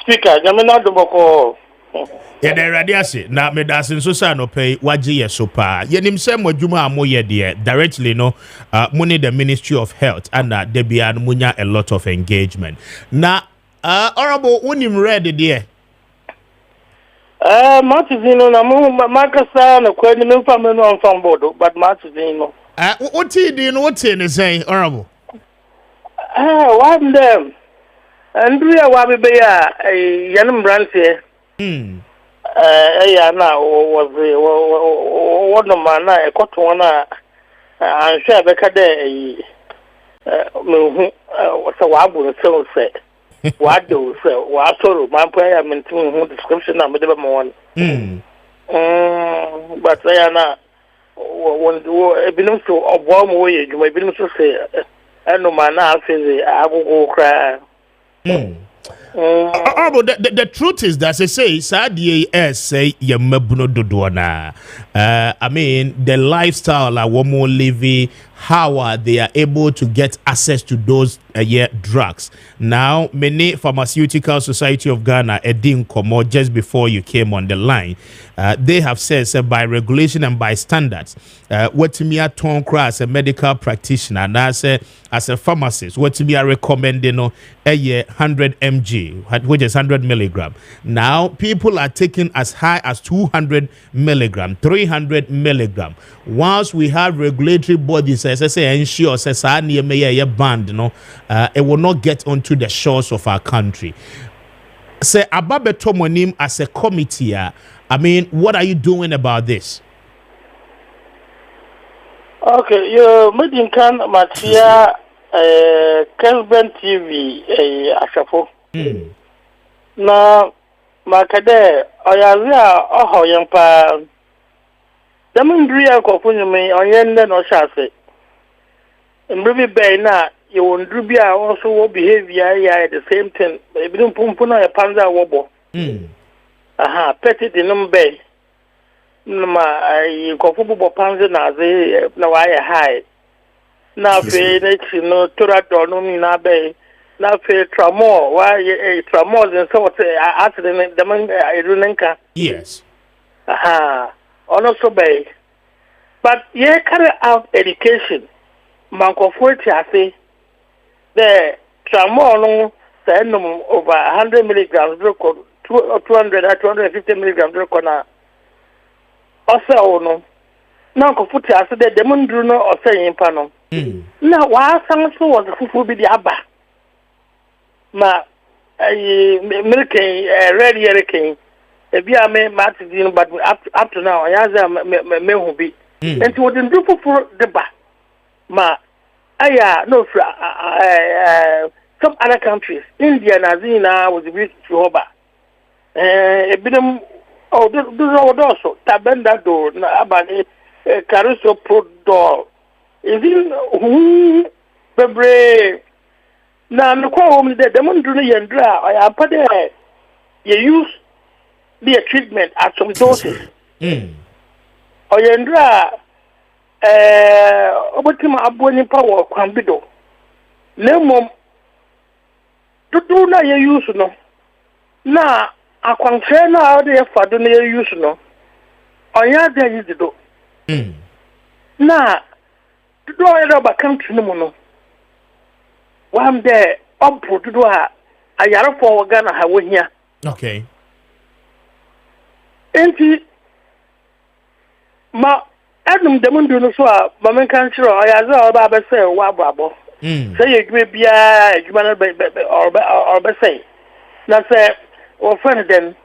Speaker, Jamina Doboko. Yeah, the radiasi. Na me dasin so sa Anope waji yesopa. Yenim se modjuma amoye de directly no money the Ministry of Health and there be munya a lot of engagement. Na honorable unim ready there. Matizino na makasa na kwani mfamo no mfambodo but Matizino what in saying honorable one them Andrea wabe ya yanum branche ya na was one man na ekoto na ansha be kade me so wabu so say what do so what sort man prayer maintain description na me de ba one but ya na when ebinom so obo mo we edwuma ebinom so say eno man na afizi agogo kra the truth is that they say sadie say yemabuno dodona. I mean the lifestyle like womo living, how they are able to get access to those drugs. Now many Pharmaceutical Society of Ghana edin komo just before you came on the line. They have said by regulation and by standards, what me a ton as a medical practitioner and as a pharmacist, what me are recommending 100 mg, which is 100 milligram. Now people are taking as high as 200 milligram, 300 milligram. Once we have regulatory bodies, as I say, ensure banned, it will not get onto the shores of our country. Say Ababe Tomonim as a committee. I mean, what are you doing about this? Okay, you meeting can Maakye Kessben TV Ashafo. Na Makade Oyazia Oho Yampa Damundria Kofunyumi Oyende no Shase. Mbribi Bayna, you won't also behavior at the same time. If you don't pumpuna a panza wobble. Petty the number. I conformable panza naze, no I high. Now, no Torador, no Mina Bay. Now, Tramor, why a Tramor and so accident, the man Irunenka. Yes. Also Bay. But ye carry out education. Manko Forty, I say, the Tramor send them over 100 milligrams, 200 or 250 milligrams, also, no. Now, Kofuti, I said, the demon do no or say in Pano. Now, why some so was the food be the Abba? Ma, milking, red hurricane, a beer may matter, but up to now, I answer me who be. And to the do for the back. Ma, no, some other countries, India, Nazina was a bit to Hoba. A bit of those also, Tabenda door, Abani, Caruso Pro door. Is in Bebre. Now, the home the Demondry and Dra, I put there. You use the treatment at some doses. oyendra obotima aboni power kwambido nemom tutu na ye use no na akwanfe na ode fado na ye use no onya de yidido na tutu oyeda ba country no mu no wam de obu tutu a ayarefo Ghana ha wohia okay enti ma adum demundu no so a ma men kan chiro ayaza oba be say wa abo say edwuma bia edwuma no or be say na say o friend dem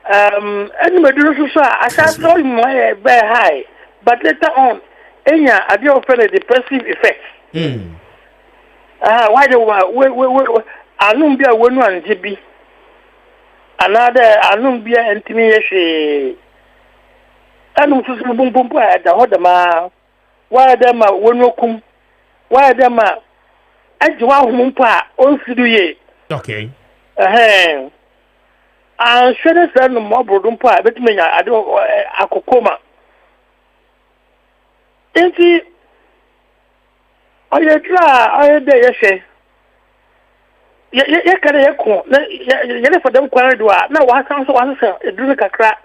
adum do so a asa so my very high but later on enya ade o friend depressive effects why the we anum bia wonu anje bi another anum bia entimi yehwe anum susu bum pa da hodama why dem ma wonu okum why dem ma ajiwa hum pa onsidu ye okay shede sa no mo brodum pa betimenya ade akokoma enti oye de yehwe ye kare ye ko na ye le fadam kware do a na wa san so wa san eduru kakra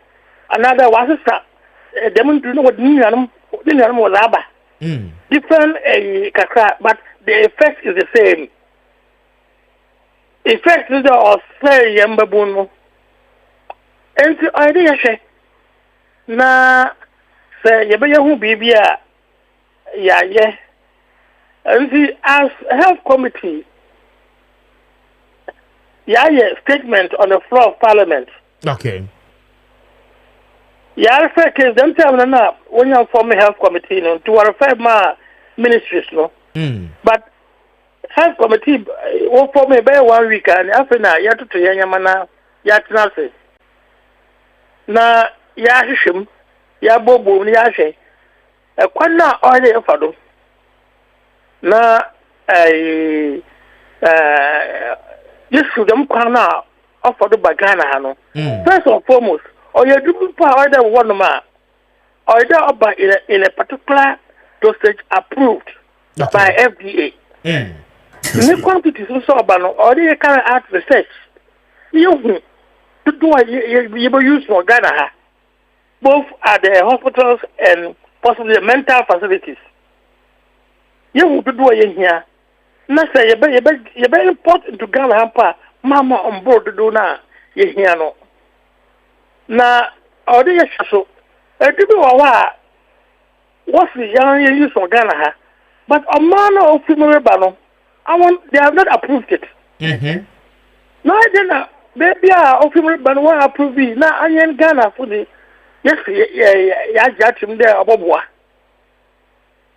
another wa san dem do no wodi nyanum wala aba different kakra but the effect is the same effect is the say yembabu no enti oide ye na say ye be ye hu bibia ya ye enti as health committee statement on the floor of Parliament. Okay. Refer case them tell na when you form a health committee no to refer my ministries no. But health committee will form a by 1 week and after na ya to yanyamana ya tinase. Na ya hishim ya bobo ni ya she. Kwana oile efado. Na this should them kwana offer the bagana hano. First and foremost, or you do order one man, order in a particular dosage approved by FDA. The quantities also about or they carry out research. You do you use for Ghana, both at the hospitals and possibly the mental facilities. You do it here. Na say you be import into Ghana hampa mama on board do na ye here no na odi ye so edibi wa what's the young use for Ghana ha but a man of female ba they have not approved it no then baby of female ba no approve na anyen Ghana for the yes ya jatim there oboboa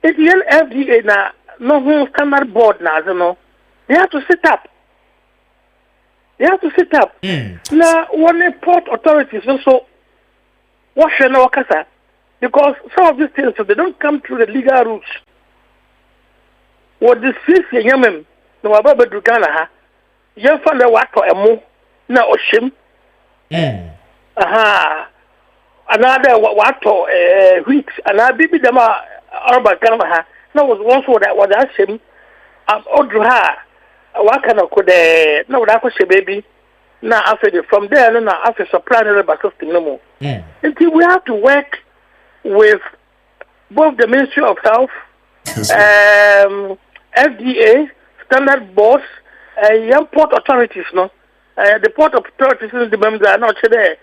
it the FDA na no standard board now, no. They have to sit up. Now, when the port authorities also wash no kasa, because some of these things they don't come through the legal routes. What the city yamen no ababa do Ghana ha, you find the water emo na oshim. Another water weeks, another baby dama arba Ghana ha. No was once what that was him. Odruha, what kind of could no that was a baby. Now after from there, no after supplying the system no more. Until we have to work with both the Ministry of Health, FDA, standard boards, young port authorities, no. The port authorities in the members are not there.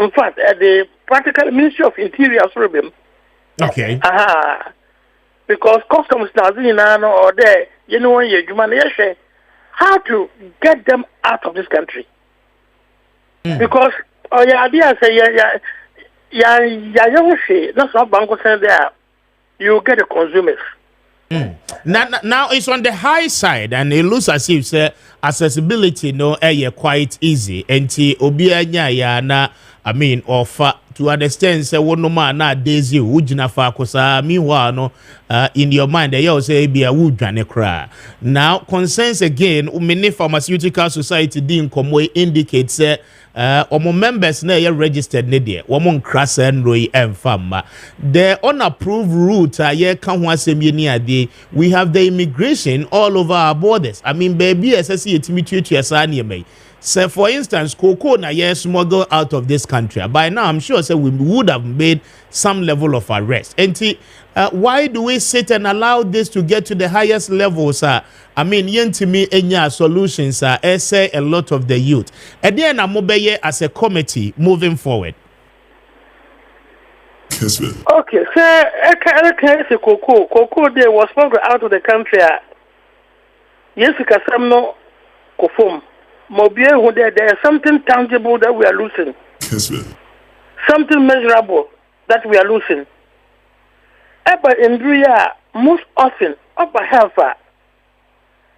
In fact, the practical Ministry of Interior problem. Okay. Because customs now or there, you know, how to get them out of this country. Because your idea say that's not bank there. You get the consumers. Now it's on the high side, and it looks as if accessibility quite easy. And obianya na I mean offer to understand say one no man na daisy wujina fa kosa meanwhile no in your mind you say be a wudwane kra. Now concerns again many pharmaceutical society din komo indicate say omo members na ye registered ne de womo nkrasa nroi emfama the unapproved route ye ka ho asem ye ni ade we have the immigration all over our borders. I mean baby SSC yetimi tuatua sa na ye. So for instance, cocoa na ye smuggle out of this country. By now, I'm sure we would have made some level of arrest. And why do we sit and allow this to get to the highest levels? I mean, yentimi enya solutions say a lot of the youth. And then amobeye as a committee moving forward. Kessben. Okay, so I say cocoa there was smuggled out of the country. Yes, kasam no kofum. There is something tangible that we are losing. Kessben. Something measurable that we are losing. But in Ria, most often, upper health,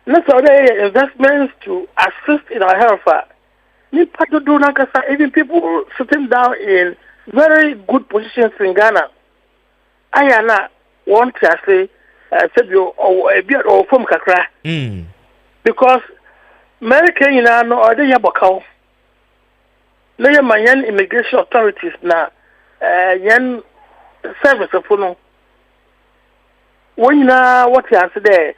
not only investments to assist in our health. Even people sitting down in very good positions in Ghana. I want to say, or a bit or from Kakra. Because America, no other yabakao. No, your immigration authorities na yan service of no. When what you answer there,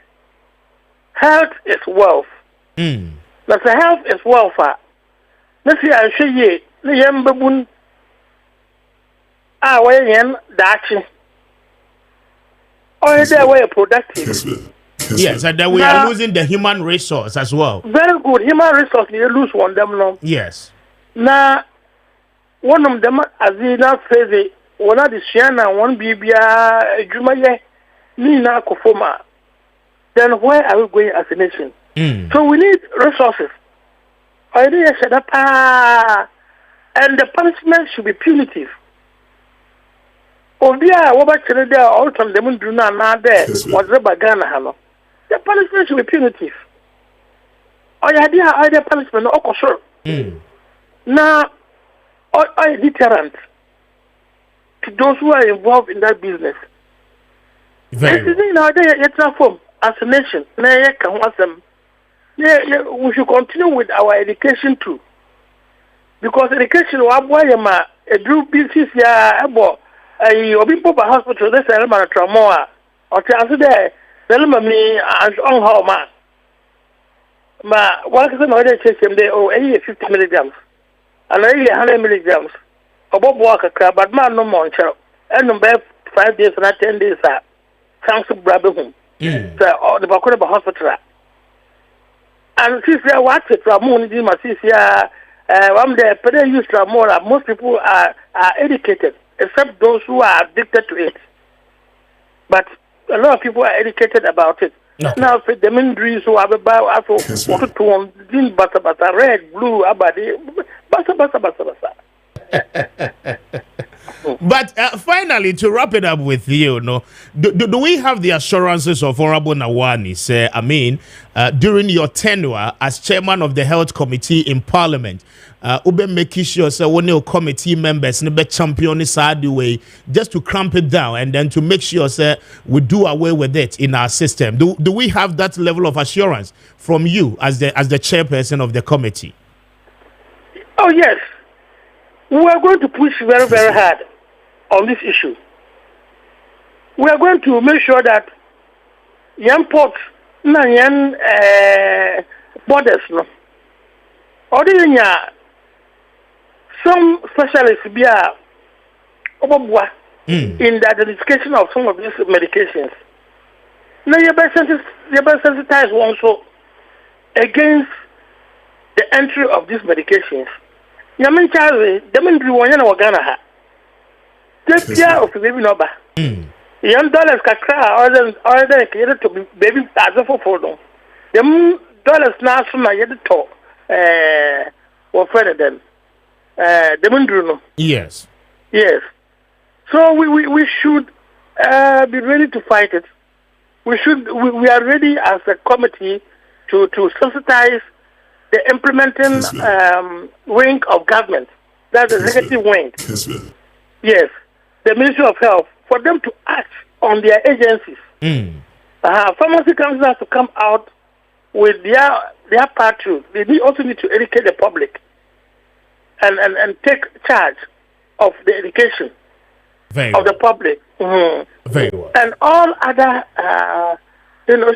health is wealth. That's a health is wealth. Let's see, I show you the yan babun. Where yan dachi. Or there way productive. Yes, and then we are losing the human resource as well. Very good. Human resource, you lose one them now. Yes. Now, one of them, as you now say, one of the Shiana, one Bibia, Jumaye, Nina Kofoma. Then where are we going as a nation? So we need resources. And the punishment should be punitive. Obia, what about there? All from them do not there. What's the Bagana? The punishment should be punitive. Or the punishment or sure. Now, or deterrent to those who are involved in that business. Very well. As a nation, we should continue with our education too. Because education, a group business, hospital, this element trauma, or transfer there. Tell me and on how much. What is another system? They 50 milligrams and 100 milligrams. Above walker crab, but man no more. And no 5 days and 10 days. Thanks to Brabham. So, the Bakura hospital. And since they watch it from Moon, my sister, one day, per use Tramora, most people are educated, except those who are addicted to it. But a lot of people are educated about it. Now, for the injuries who have about basa red, blue, abadi, basa. But finally, to wrap it up with you, do we have the assurances of Honorable Nawani, say, during your tenure as chairman of the Health Committee in Parliament, ube making sure say one of committee members ne be champion side way just to cramp it down and then to make sure say we do away with it in our system. Do we have that level of assurance from you as the chairperson of the committee? Oh yes. We are going to push very, very hard on this issue. We are going to make sure that young ports, young borders, some specialists be in the identification of some of these medications. Now you better sensitize also against the entry of these medications. Yamin Charlie, the men do one or Ghana. Take care of the baby number. Young dollars can or created to be baby as a for them. The dollars now from my head talk, or further than the Mundruno. Yes. Yes. So we should be ready to fight it. We are ready as a committee to sensitize the implementing wing of government, that's the executive wing. Yes, the Ministry of Health, for them to act on their agencies. Pharmacy councils have to come out with their part too. They also need to educate the public. and take charge of the education of the public. Very well. And all other,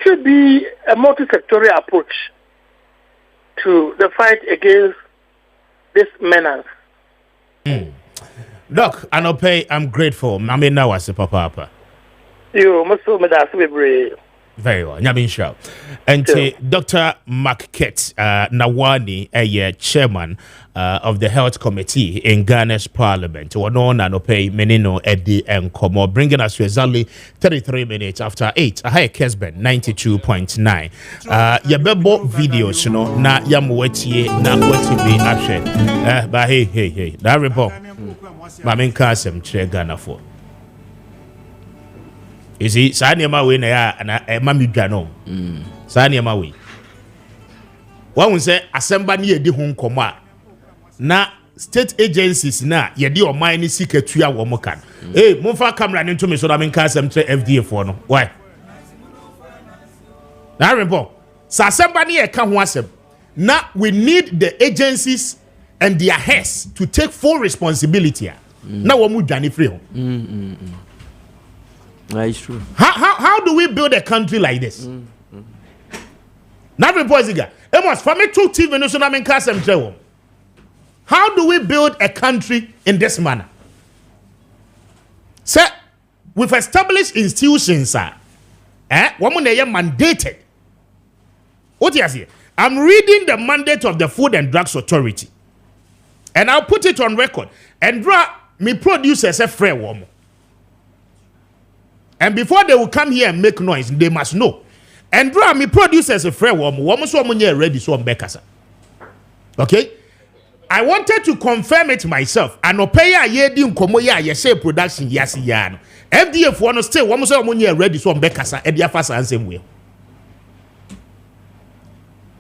should be a multi-sectorial approach to the fight against this menace. Doc, I'm grateful. I mean, now I say, Papa. You must be brave. Very well. Nyabin and Dr. Maakye Nawani, chairman of the Health Committee in Ghana's Parliament. Menino Eddie and Komo, bringing us to exactly 33 minutes after 8. Hi, Kessben 92.9. Yabebo videos, na yamuwetie na wetibi action. But hey, that report. Mamin Kasem Che Ghana for. You see, Sanya we na ya na mami dwano. Sanya we. One say asemba ni edi ho nkoma na state agencies na yedi o man ni sikatua wo mo kan. Eh, momfa camera ni ntumi so na menka asem tre FDA for no. Why? Na remember, sa asemba ni e ka ho asem. Na we need the agencies and their heads to take full responsibility. Na wo mu dwane free ho. That's true. How do we build a country like this? Not reporting. Amos, for me, 2 TV no so na men kasem trewo. How do we build a country in this manner? Sir, we've established institutions, sir. Woman they are mandated. What you say? I'm reading the mandate of the Food and Drugs Authority, and I'll put it on record. And draw me producers a fair woman. And before they will come here and make noise, they must know. And draw me producers a fair woman so ready so bekasa. Okay? I wanted to confirm it myself. And opaya yedi nkomo ya yese production yasi yano. FDA for no stay woman so ready so bekasa e dia fasa ansem way.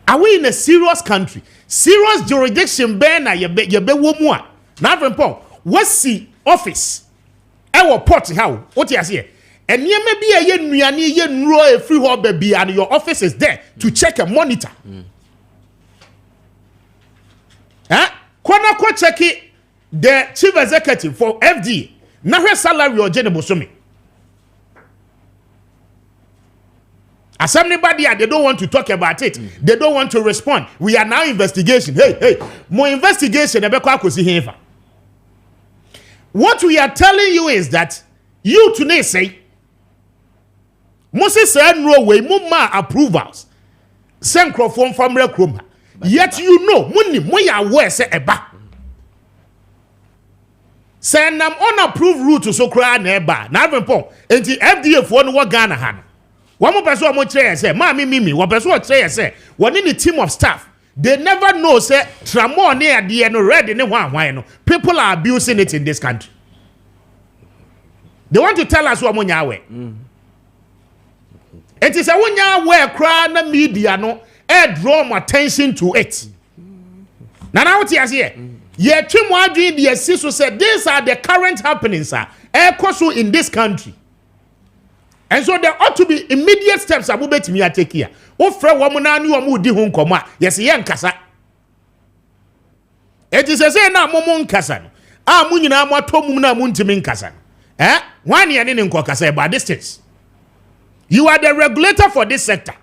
Are we in a serious country? Serious jurisdiction ben na yebe wo mu a. Na friend what's the office? Our port how? What you say? And you may be a yen nro free hall baby and your office is there to check and monitor. Kwana ko check the chief executive for FDA. Na her salary or general sumi. As anybody they don't want to talk about it. They don't want to respond. We are now investigation. Hey, more investigation What we are telling you is that you today say Moses said no way mumma approvals. Send from Pharmacological. Yet you know money moya aware say eba. Send them unapproved route to so cry neighbor. Na remember enti FDA for no Ghana han. One more person mo try say mimi one person try say one in the team of staff. They never know say tramon near the no ready ne wan no. People are abusing it in this country. They want to tell us what monya aware. It is a one where crowd the media no draw my attention to it. Now what you here? Yeah, Chimwadri the CISO said these are the current happenings, sir. In this country. And so there ought to be immediate steps abubet me take here. O frɛ woman na ni omu di ho nkɔmɔ a yes ye nkasa. It is a say na momo nkasa no. A mu nyina mo atomum na mu ntimi nkasa. One ye ne nkɔkasa about distance. You are the regulator for this sector.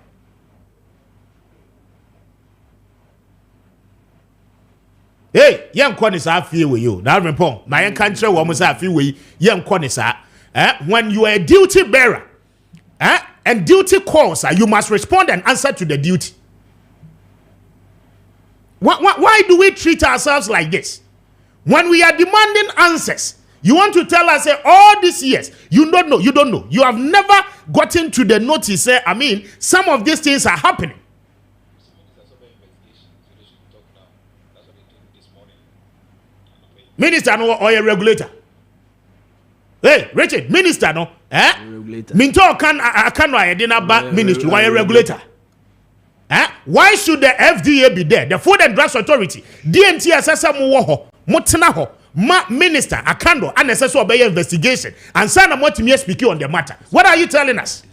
Hey, young corners are feel with you. Now, report my young country woman are feel with young corners are. When you are a duty bearer, and duty calls, you must respond and answer to the duty. Why do we treat ourselves like this? When we are demanding answers, you want to tell us all these years, you don't know. You have never gotten to the notice. Some of these things are happening. Minister no or a regulator. Hey, Richard, minister no? Regulator. Minto can I didn't back ministry. Why a regulator? Why should the FDA be there? The Food and Drugs Authority. DNT assessor mo mutena ho. Minister Akando unnecessary obey investigation and sana what me speaking on the matter. What are you telling us?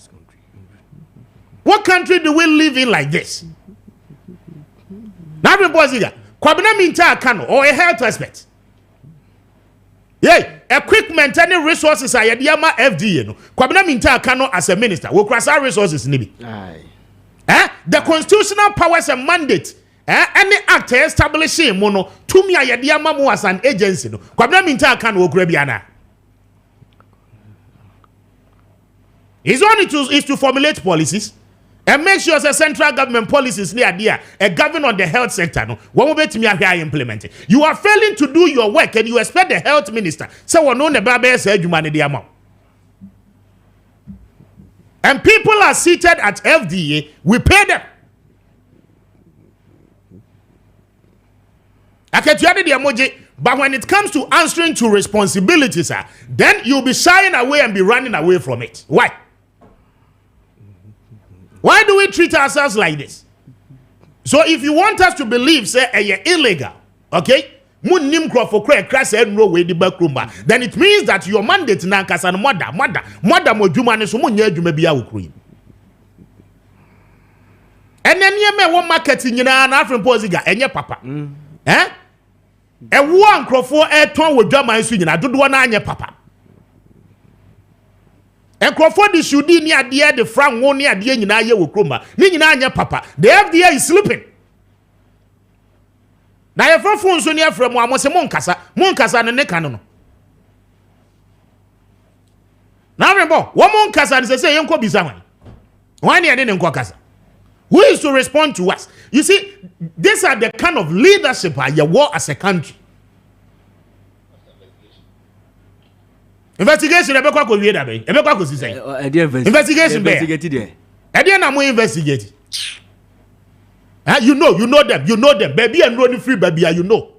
What country do we live in like this? Now Kwabena Minta Kano or a health expert. Yeah, equipment and resources are Yama FDA. No, Kwabena Minta Kano as a minister will cross our resources. Nibi. The constitutional powers and mandate. Any act establishing mono to me Yama as an agency. No, Kwabena Minta Kano Grebiana. His only is to formulate policies and make sure the central government policies near there govern on the health sector. No, one way to me I implement it. You are failing to do your work and you expect the health minister. So we know the Bible said you manage the amount. And people are seated at FDA, we pay them. I can't tell you the emoji. But when it comes to answering to responsibilities, then you'll be shying away and be running away from it. Why? Why do we treat ourselves like this? So if you want us to believe, say, you're illegal, okay? Then it means that your mandate na kasan mother mo juma ne so mo nya adwuma bia wokru. Enene me wo marketing nyina na African Posiga enye papa. Ewo ankrofo eton wo dwama nso nyina dodo na anye papa. Enkrofo di shudi ni ade de frank wo ni ade nyina ye wo kroma ni nyina anye papa. The FDA is sleeping. Na ye frofo nso ni afra mu amose mo nkasa ne kanu no. Na remember wo mo nkasa ne se yenko bisa wan. Wan ne ne nko kasa. Who is to respond to us? You see, these are the kind of leadership you want as a country. Investigation, investigation, investigate. You know them, baby, and running free, baby, you know.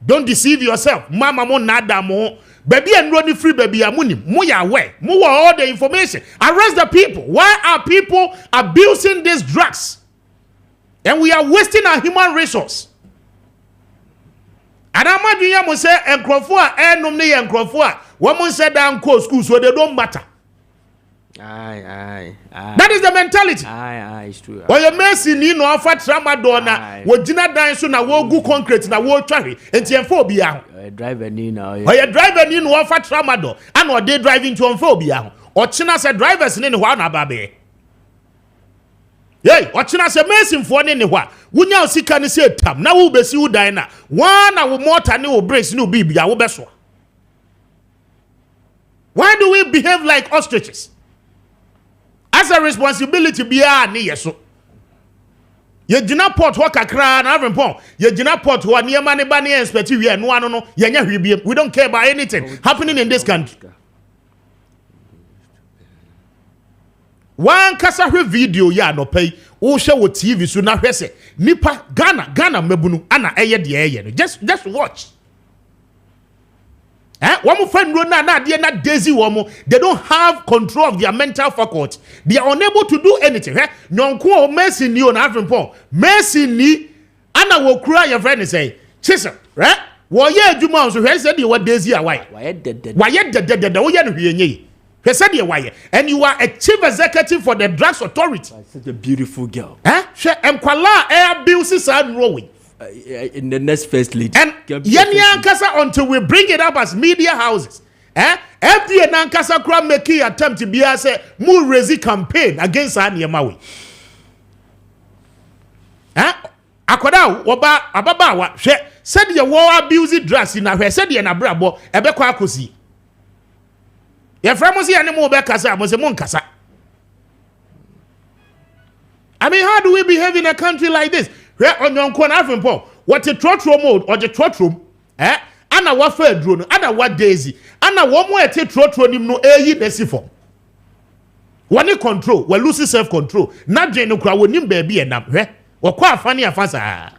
Don't deceive yourself, mama, mo nada mo. Baby and running free, baby, amuni. Moya aware. More all the information. Arrest the people. Why are people abusing these drugs? And we are wasting our human resource. And I'm not doing you say and Crawford and Nomney and Crawford. Woman said down court school, so they don't matter. Aye. That is the mentality. Aye, it's true. Or your mercy need no offer tramadona. What Gina dance na wo go concrete na wo try. And phobia. Driver ni now. Or your driver need no offer tramador. And or they driving to phobia. Or China said drivers in one ababe. Yay, or China said mercy for anywhere. Wunya sika ni say tam. Na wo besi wo dina. One hour more than you brace no bibi ya wo beso. Why do we behave like ostriches? As a responsibility be ni yeso. Ye gina port ho kakra na avempon. Ye gina port ho ne ma ne ba ne expect we no ano no ye nya hwebiem. We don't care about anything happening in this country. One kasa hwe video ya no pay wo hwe wo TV so na hwe se nipa Ghana mabunu ana eye de eye no. Just watch. Woman friend na Daisy woman, they don't have control of their mental faculty. They are unable to do anything. Nyonko mercy ni on African mercy ni ana wo kura your friend say chisel right wo ye adwuma so hwe said you what Daisy away why dead wo ye no hwe nye hwe said you why and you are a chief executive for the drugs authority. Such a beautiful girl. Hwe emkwala abuses and rowing in the next first lead. And Yankasa until we bring it up as media houses. FDA Nankasa Kram make attempt to be as a more resi campaign against Anyamawi. Akoda oba ababawa said you war abuse drugs in a said you na brabo ebekwa akosi. Your framosi animo bekasa mo se monkasa. I mean, how do we behave in a country like this? Where on your corner African what a trotro mode or the trotro, Anna what fair drone, Anna what daisy, Anna one more at a trotro no air nesifo. One control, well, losing self control, not Jane Okra when him baby and up, or quite funny a fasa.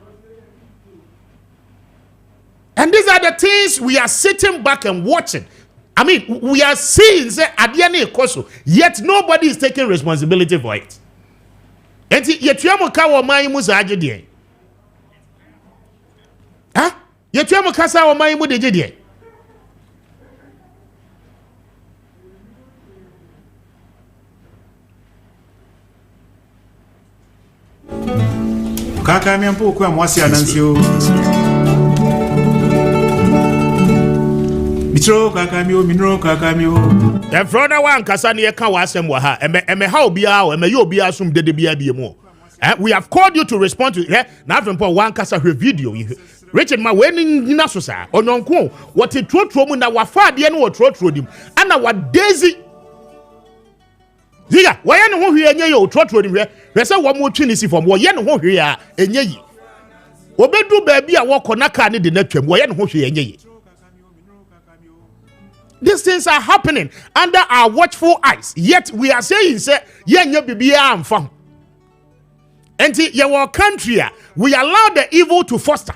And these are the things we are sitting back and watching. I mean, we are seeing, say, Adiane Koso, yet nobody is taking responsibility for it. And yet you have a my musaje de. Yet you have a casa or my mude. Kaka mi ampo kwa mwasi anansio. Mitro kaka mi o minro kaka mi o. The front one kasa ne ka wasem wa ha. Eme ha obia o eme ye obia sum dede bia bia mu. We have called you to respond to na afempo one kasa hwe video. Richard ma we ni na so sa. Ononko what trotro mu na wafa de no trotro dim. Ana wa daisy Ziga, why no ho hwe enye yo trotro dim hwe. Hwe se wo mo twi ni si fom wo ye no ho hwe a enye yi. Obedu ba bia wo konaka ne de na twam wo ye no ho hwe enye yi. These things are happening under our watchful eyes. Yet we are saying, say, yenye bibia amfa. Enti your country, we allow the evil to foster.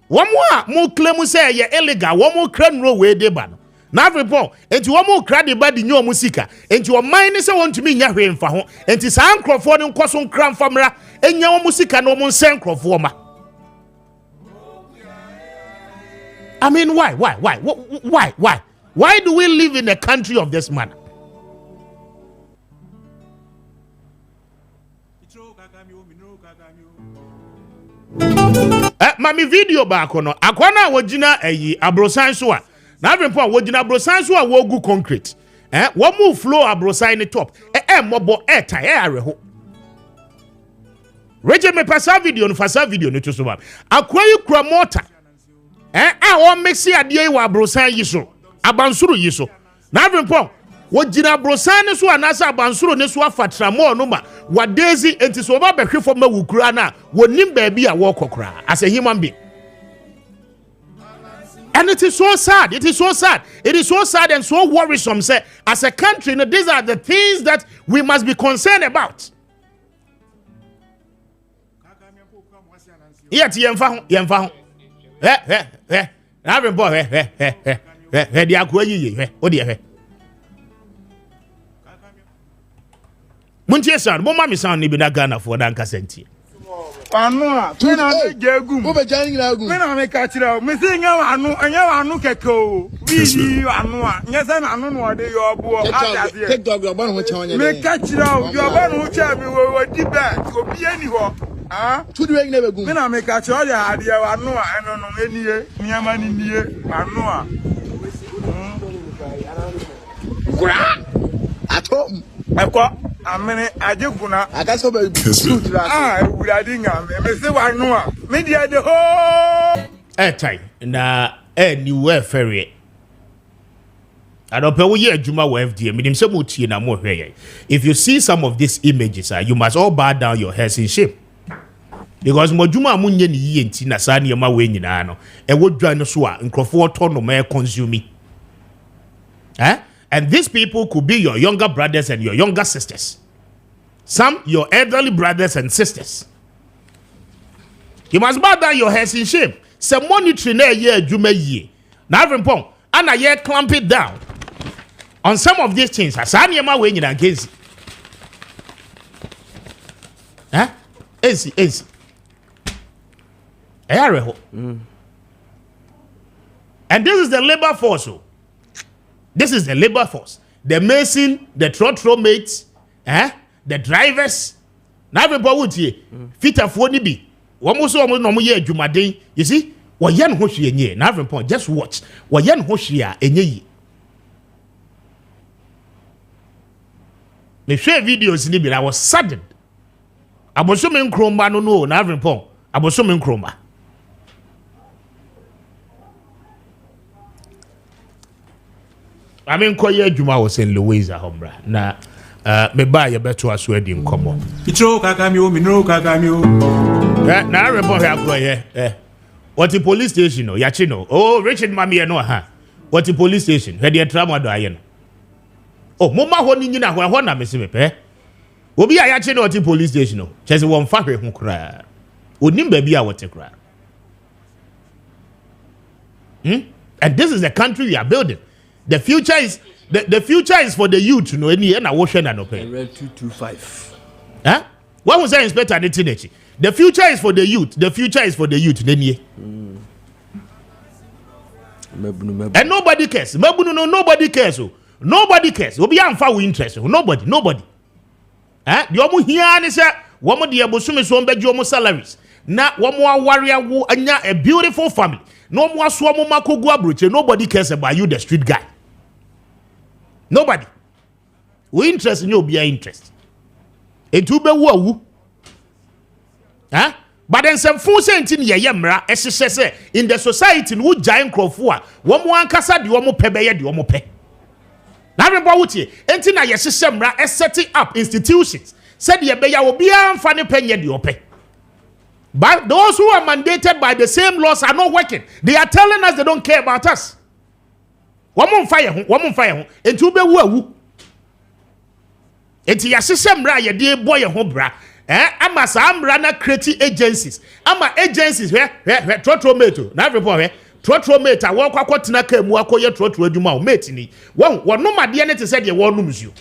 One more claim say ye illegal, one more crane row way de ban. Now report, enti one more crowd body new musika, enti your mind is want to me nya hwe mfa ho. Enti san crofo ne nkoso kram famra, enya musika no mo sen crofo ma. I mean, why? Why do we live in a country of this manner? Mami video back on. Akwana wajina abrosan so a. Na avempo wajina abrosan so a wogu concrete. One move flow abrosan the top. Mobo tie areho. Reje me pasa video no fasa video no to so ba. Akwayi kura mortar. On mixi adie wa brosan yiso abansuru yiso na avempo wojina brosan so anasa abansuru ne so afatra mo no ma wa daisy enti so ba behwe fo ma wukura na wonim ba bia wo kokora as a human being. And it is so sad. It is so sad and so worrisome. Say, as a country, these are the things that we must be concerned about. Yet yemfa na rembo dia ko yiye odi muntie san mo ma mi san ni bi na Ghana for dan kasenti anu a me na me jegum wo be jan ngira agum me na me ka kire o me se nya anu keke o bi anu a nya se na anu no ode yo obo ade take dog obo no ho che onye me ka kire o yo obo no ho che mi wo di ba obi ani ho tudu we ngine begum me na me ka kire o ya ade anu a eno no eniye niama ni niye anu a kura atom eko amene ajeguna agaso ba uradi ngam me se wa no a me dia de ho time na ni we ferry adope wo ye adwuma wo FDA medim se mo tie na mo hwe ye. If you see some of these images you must all bow down your heads in shame, because mo adwuma mo nye ni yie nti na sa ne ma we nyina no e wo dwan no so a nkrofo to no ma consume. And these people could be your younger brothers and your younger sisters. Some your elderly brothers and sisters. You must bow down your heads in shame. Some monetary na ye adwuma yie. Na avempon ana ye clamp it down on some of these things. Asa ne ma we nyina against. Easy. And this is the labor force. This is the labor force. The mason, the trotro mates, the drivers. Na be bo wutie. Fitafo ni bi. Womo so womo no mo ye adwumaden. You see? Wo ye no ho hwe enye. Na be just watch. Wo ye no ho hwe a enye yi. Me share videos ni bi I was saddened. Aboso me nkromba no na be aboso me nkromba. I mean, Koye Juma was in Louisa Hombra. Na me buy a better as we didn't come on. Itro kakamio, minro kakamio. Na I report here. What the police station? Yachino. Oh, Richard Mami no ha. What the police station? Where the trauma do ayen. Oh, Moma honi ni na ho na me se me pe. Obi a yachino what the police station? Chese won fa hwe ho kra. Onim ba bia what kra. And this is the country we are building. The future is the future is for the youth, no any na wo hwe na no pe. 225. What was that inspector Netinechi? The future is for the youth. The future is for the youth. And nobody cares. Nobody cares. Nobody cares. Obi amfa we interest. Nobody. The omu here ni say womo de abosumi so mbedwo mo salaries na womo aware awo anya a beautiful family no mo aso mo makogu abroche nobody cares about you the street guy nobody we interest in you be interest etu be wo awu but then some full sentin ye yemra ehye in the society no giant crofo a womo ankasa de womo pe be ye de womo pe na remember wutie enti na ye hyehyemra setting up institutions said ye be ya obi amfa ne penye de ope. But those who are mandated by the same laws are not working. They are telling us they don't care about us. Woman fire, and to be woo. Enti ya hyehyemra ye de boy ho bra. Ama samra na create agencies. Ama agencies trotrometo. Na report trotrometa wo kwakotena ka mu akoye trotro adwuma o mate ni. Wo no made ne te se de wo num zuo.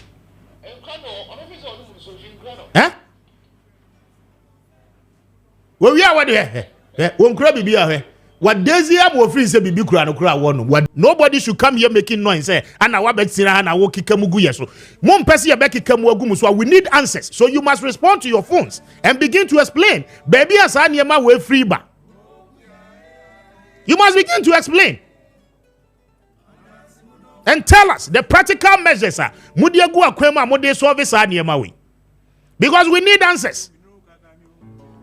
We are what won kura bibi ahwe what daisy am wo free say bibi kura no kura won nobody should come here making noise say ana wa betina na wo kikamugu yeso mo mpese ye bekikamu agum so we need answers so you must respond to your phones and begin to explain baby asa niema we free ba you must begin to explain and tell us the practical measures are mudi agu akwema mudi solve sa niema we because we need answers.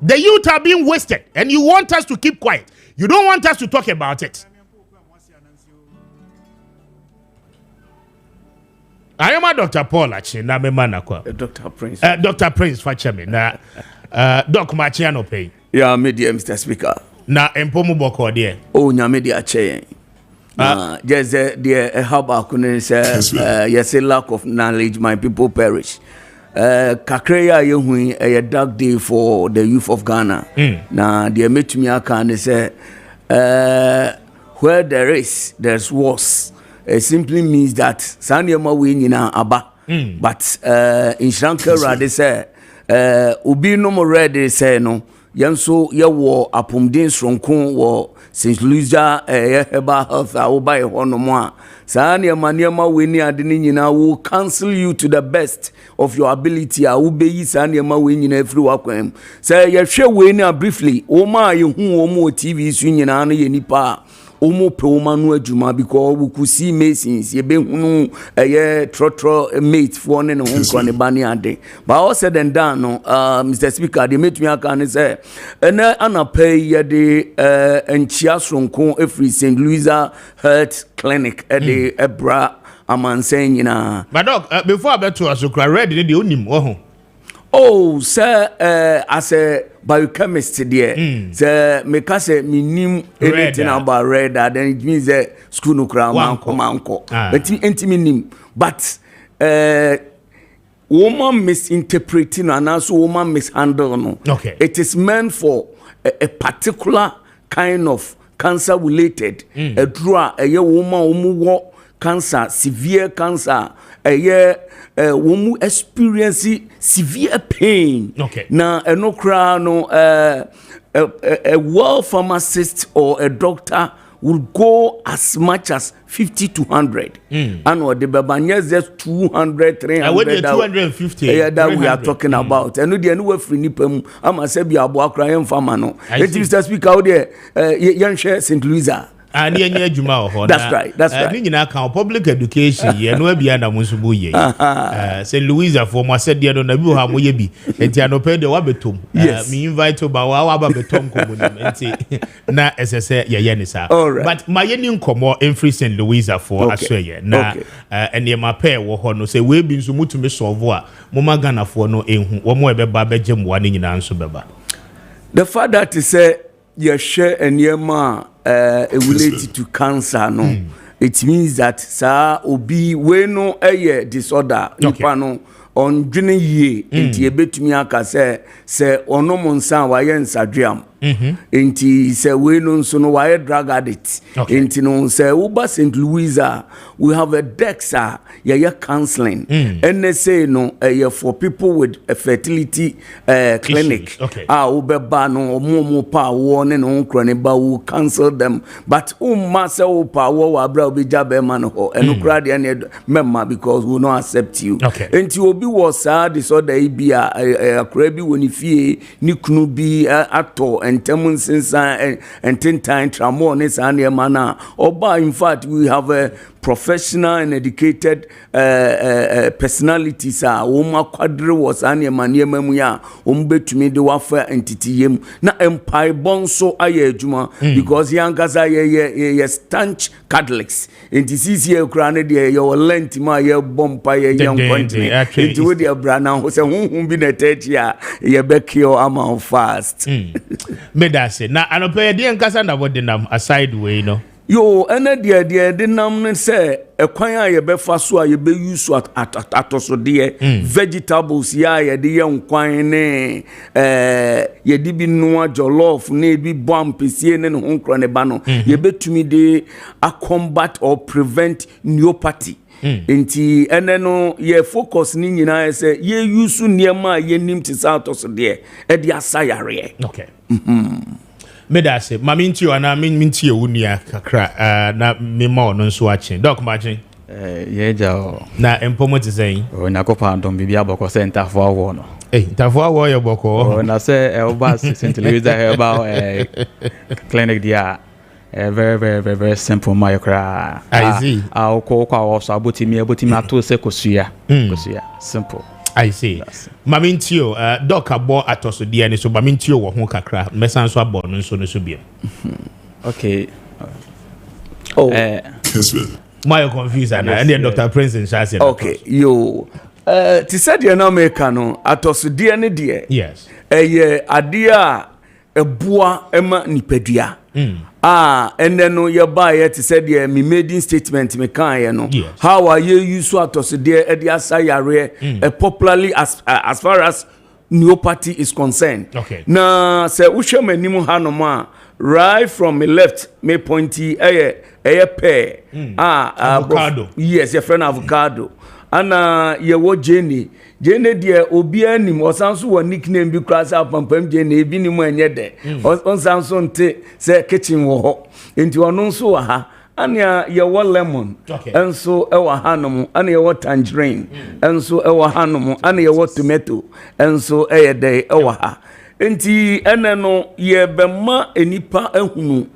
The youth are being wasted and you want us to keep quiet. You don't want us to talk about it. I am a Dr. Paul actually. Na me manakwa. Dr. Prince. Dr. Prince Fachemi. Na Doc Machiano pay. Yeah, media, Mr. Speaker. Na empomu boko there. Oh, nya media chain. Just the how about yes, a lack of knowledge, my people perish. Kakreya yehui a dark day for the youth of Ghana. Na the metumi aka ne say where there's wars. It simply means that sanyema we nyina aba. But in Shankara they say ubi no more ready say no yanso ye wo apomden sronkon wo St. Lucia Heba Health oba e hono mo a saa niema we ni ade ni nyina will cancel you to the best of your ability a wo beyi saa niema we nyina afri wakwam say ye hwe we ni briefly o ma ye hu o mo TV su nyina no ye nipa omo pe oma no adwuma because we could see masons ye be hunu trotro mate for ne ho nkro ne bani ade but all said and done no Mr. Speaker they made me aka say ena anapay ye de enchia sonko every St. Louisa Health Clinic de ebra amansen nyina but doc before I bet to asukra ready de onim wo ho. Oh, sir, as a biochemist, dear, sir, make us a minim anything about red, then it means that school no crown, uncle, but intimating. But woman misinterpreting and also woman mishandling. Okay, it is meant for a particular kind of cancer related. A draw a woman who cancer, severe cancer, a year. Womu experience severe pain. Okay. Na eno kra no a well pharmacist or a doctor will go as much as 50 to 100. And what the babanya just 200, 300. 250. Yeah, that we are talking about. And the new free nipem. I'm a sebi abo crying farmer no. Let Mr. Speaker out there. Young share St. Louisa. And yeah, Juma or that's right. That's right. You know, public education, yeah, no be under Musubuye. St. Louisa for my said, dear, don't know how we be. And Tiano pay the wabetum. Yes, me invite to Bawa Babetum community. Na as I say, yeah, all right. But my union come more in free St. Louisa for Australia. Na and near my pair will no say we been so much to me solve what Momagana for no in one more baby Jim one in answer baba. The fact that to say you share and yema related to cancer no it means that sir obi we no disorder nipa no on dwene ye enti ebetumi aka say onomo nsan wa ye nsadwam Enti say we no so no why drug addict. Enti no say Uber St. Louisa we have a DEXA counseling. And they say no for people with a fertility clinic. Ubeba no mo pa one no kroniba will cancel them. But massa power wa bra obi jabe man ho eno kra de na memma because we will not accept you. Enti obi was disorder bia akra bi woni fie ni kunu bi ato entemun sensa ententan tramo ne sa na mana oba. In fact we have a professional and educated personalities woma kwadre was ane maniema mu ya ombetumi de wafa entity yem na empire bonso aye adwuma because yangaza ye stanch Catholics entity ye kra ne de ye lent ma ye bompa ye yankwanti enti we de bra na ho se hunhun bi na techi a ye bekio ama fast medase na anope de nkasa na body nam aside way no yo ene de nam ne se ekwan a ye be fa so a ye be use atoso de vegetables ya ye de ye nkwan ne ye di bi no jollof ne bi bom pesie ne ho nkro ne ba no ye betumi de combat or prevent neuropathy. Enti ene no ye focus ni nyina se ye use niema ye nim ti sa atoso de e de asayare. Medase maminti ana minti ewunia kakra na mema no nso achen doc magin ye ja na empomo ti saying onyakopa ndom bibia boko center for awo no tafo awo ye boko na say oba St. Louisa herbal clinic dia very simple my kra I see ko also abotimi ato se kosua simple. I see. Mamintio, doc abo atoso dia ni so mamintio wo ho kakra. Mesan so abo no so no so bia. Okay. Kessben. My confused and Dr. Prince in Shasi. Okay, yo. Ti said you no make no atoso dia ne die. Yes. Adia ebua ema nipadua. And then no your buyer to said yeah me maiden statement me kan no how are you use to so there e dia sayare popularly as far as neuropathy is concerned. Na say uhwe manim hanoma right from me left me pointy pear avocado. Yes, your friend avocado. Ana ye wo Jenny de obi anim osanso wo nickname bi class apampam Jenny ebi ni mu enye de onsanso nte se kitchen wo ho enti ono nso wa ha ana ye wo lemon enso e wa hanom ana ye wo tangerine enso e wa hanom ana ye wo tomato enso e ye de e wa ha enti ene no ye bema enipa ehunu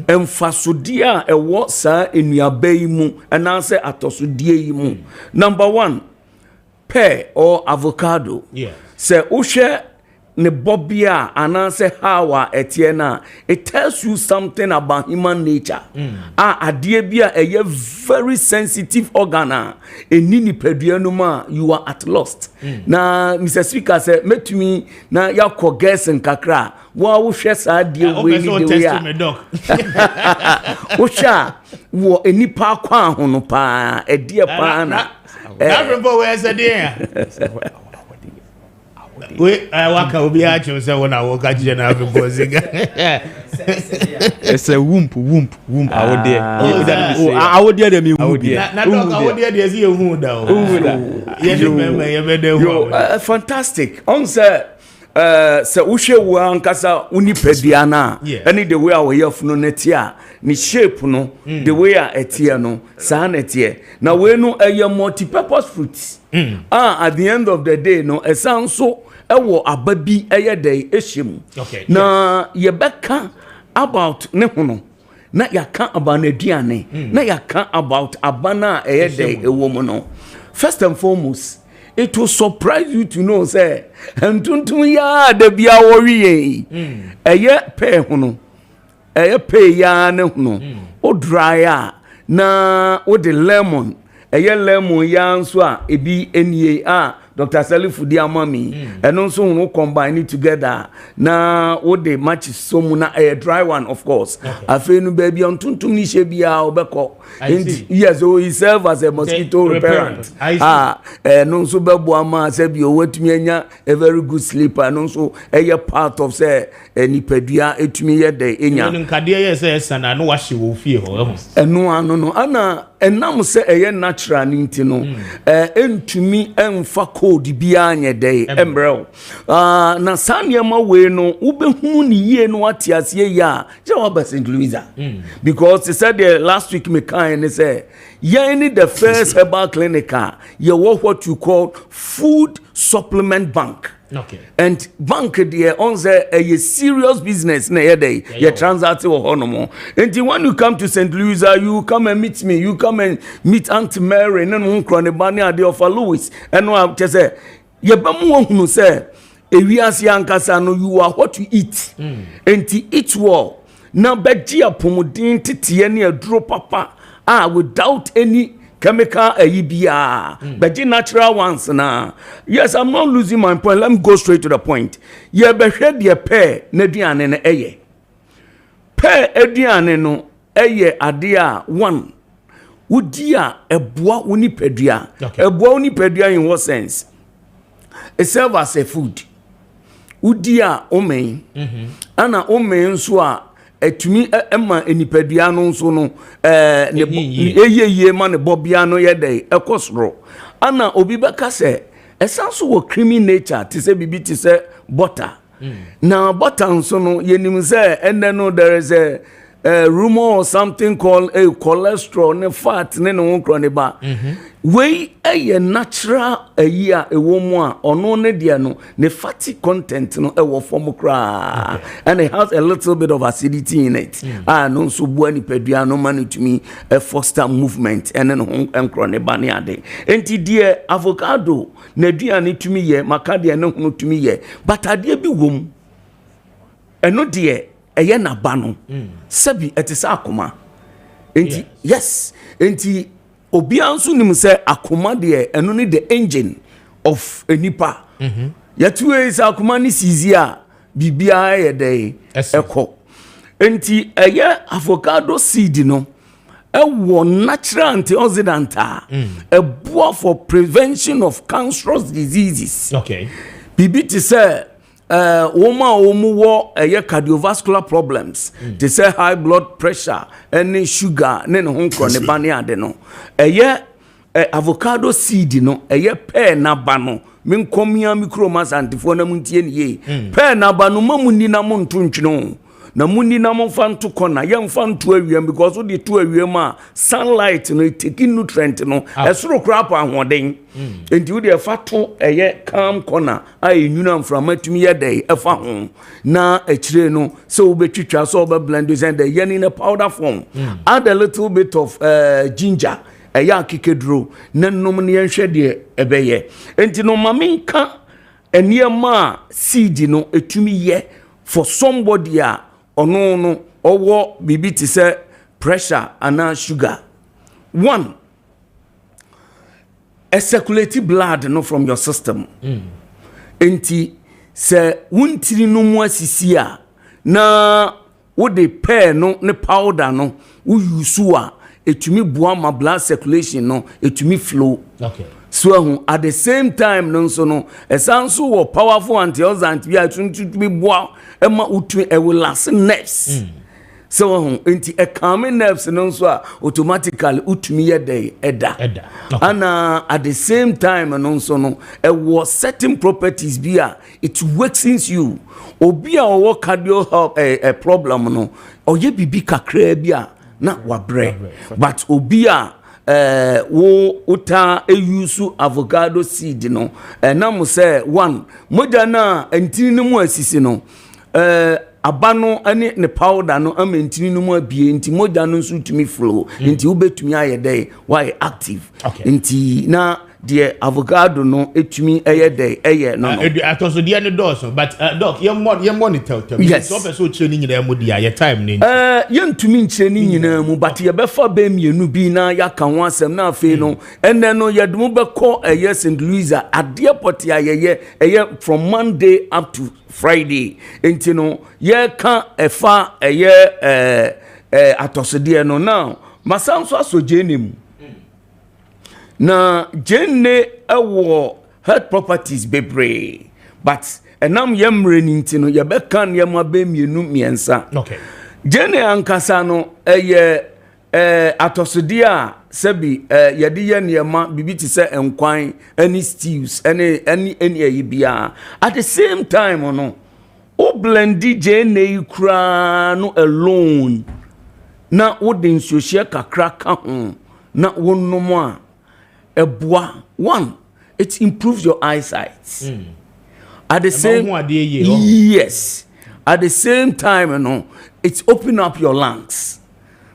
emfasodie a ewo saa enuaba yi mu ananse atosodie yi mu. Number 1, pear or avocado. Se uhwe ne bobia ananse hawa etiena, it tells you something about human nature. Adie bia eye very sensitive organ eni ni pedua ma you are at lost. Na Mr. Speaker say metumi na yakọ guessing kakra wa uhwe sa adie we ni de ya uhwa wo enipa kwa hono pa edie pa na remember where is there we waka obi a che say wona wo ka je na afebo ziga it's a womp awode de me wump na dog awode de ezi ehu da o ye remember ye be de hu fantastic on say se uhwe wo ankasa unipadua na any the way our here no netia ni shape no the way a etia no sa netie na we no multi-purpose fruits at the end of the day no esanso ewo ababi eyede ehim na yebeka about ne hono na yaka about aduane na yaka about abana eyede ewo mu no. First and foremost, it will surprise you to know say entuntun ya da bia wori eye pe hono eye pe ya ne hono o dry na o de lemon eye lemon ya nso a ebi enie Dr. Salifu di amami and also no combine it together na what the match so na a dry one of course afenu baby on tuntum ni shebia obeko yes so he serve as a mosquito repellent no so bebo ama say bi owatumi anya a very good sleeper no so a part of say nipadua etumi ye de enya no nkade ye say sana no wahye wo fie ho eno ano no ana enam say eye natural ninti no entumi emfa code bia anye dey embrel na saniema we no ubehu ni ye no atiase ya je wa St. Louisa because they said last week me kind and say ye ni the first herbal clinic ye what you call food supplement bank. Okay. And bank there on a serious business na day you transact or honomo. And when you come to St. Louisa, you come and meet me, you come and meet Aunt Mary and then Cronebani ade of Louis. And no just say ye bamu who say ewiase ankasa no you are what you eat. And to eat well. Now beji apomodin tete ne aduro papa without any chemical but the natural ones na. Yes, I'm not losing my point. Let me go straight to the point. Ye be hwed ye pair na duane na eye. Pair aduane no eye ade a one. Wodi a eboa woni padua. Eboa woni padua in what sense? It serve as a food. Wodi a omen. Ana omen so a etumi ema enipadua no nso no eyeye ma ne bobia no ye dey ekosoro ana obi beka se esanso wo creamy nature ti se bibi ti se butter na butter nso no yenim se ene no there is a rumor or something called a cholesterol ne fat ne no nkro ne ba we a natural year a woman or no ne dia no ne fatty content no e wo form kra and it has a little bit of acidity in it no so bua ni padua no man to me a foster movement and then nkro ne ba ne ade enti die avocado na dua ne to me ye makade ne hunu to me ye but ade bi wom eno die eye na ba no sabi etisa akoma enti yes enti obi anso nim say akoma de eno ni the engine of enipa yatu is akoma ni sizi a bibia ye dey eko enti eye avocado seed no ewo natural antioxidant a boa for prevention of cancerous diseases. Okay. Bibi ti say wo cardiovascular problems they say high blood pressure any sugar ne no nkro ne ba ne ade no avocado seed no pear na ba no min komia micromas antifo na muntie ne ye pear na ba no mamuni na mo ntontwino na muni na mo fanto kona ye mfanto awiem because wo de to awiem a sunlight no taking nutrient no esoro crap ahoden enti wo de fato calm corner enwuna mframa tumi ye dey efa ho na akire no so wo betwitwa so wo blend this and the yani na powder form add a little bit of ginger akikedro na nom ne yenhwe de ebeye enti no maminka eniema seed no etumi ye for somebody ono no owo bibi ti say pressure and sugar. One, circulate blood no from your system. Enti se wuntiri no mu asisi a na wo de pair no ne powder no wo use a etumi boa ma blood circulation no etumi flow. Okay. So at the same time no so no esanso wo powerful antioxidant bi atumi boa ema utumi will last nerves. So enti calming nerves no so automatically utumi ye dey eda. And at the same time no so no was certain properties bi it wakes you obi a wo cardio health problem no oye bibi kakra bi na wabre but obi a wo uta use avocado seed no na mo say one moja na entini no mu asisi no abano ani ne powder no amantini no mu abie nti moja no nso tumi flow nti wo betumi aye dey why active nti na de avocado no etumi eye dey eye no no atoso de ne dose but doc ye monitor yes so person chire ni nyina mu dia ye time ni ye ntumi nchire ni nyina mu but ye befa ba mienu bi na ya ka ho asem na afi no enne no ye dum be call eye St. Louisa ade poti ayeye eye from Monday up to Friday enti no ye ka efa eye atoso de no now masanso asojene mu na jenne ewo health properties bebre but enam yemre ni ntino ye be kan ye ma be mienu miensa okay jenne ankasa no atosode a sebi ye de ye niema bibi ti se enkwan any stews any bia at the same time no o blendi jenne kura no alone na wo de nsohie kakra ka ho na wonnom a eboa one it improves your eyesight at the same yes at the same time no it's open up your lungs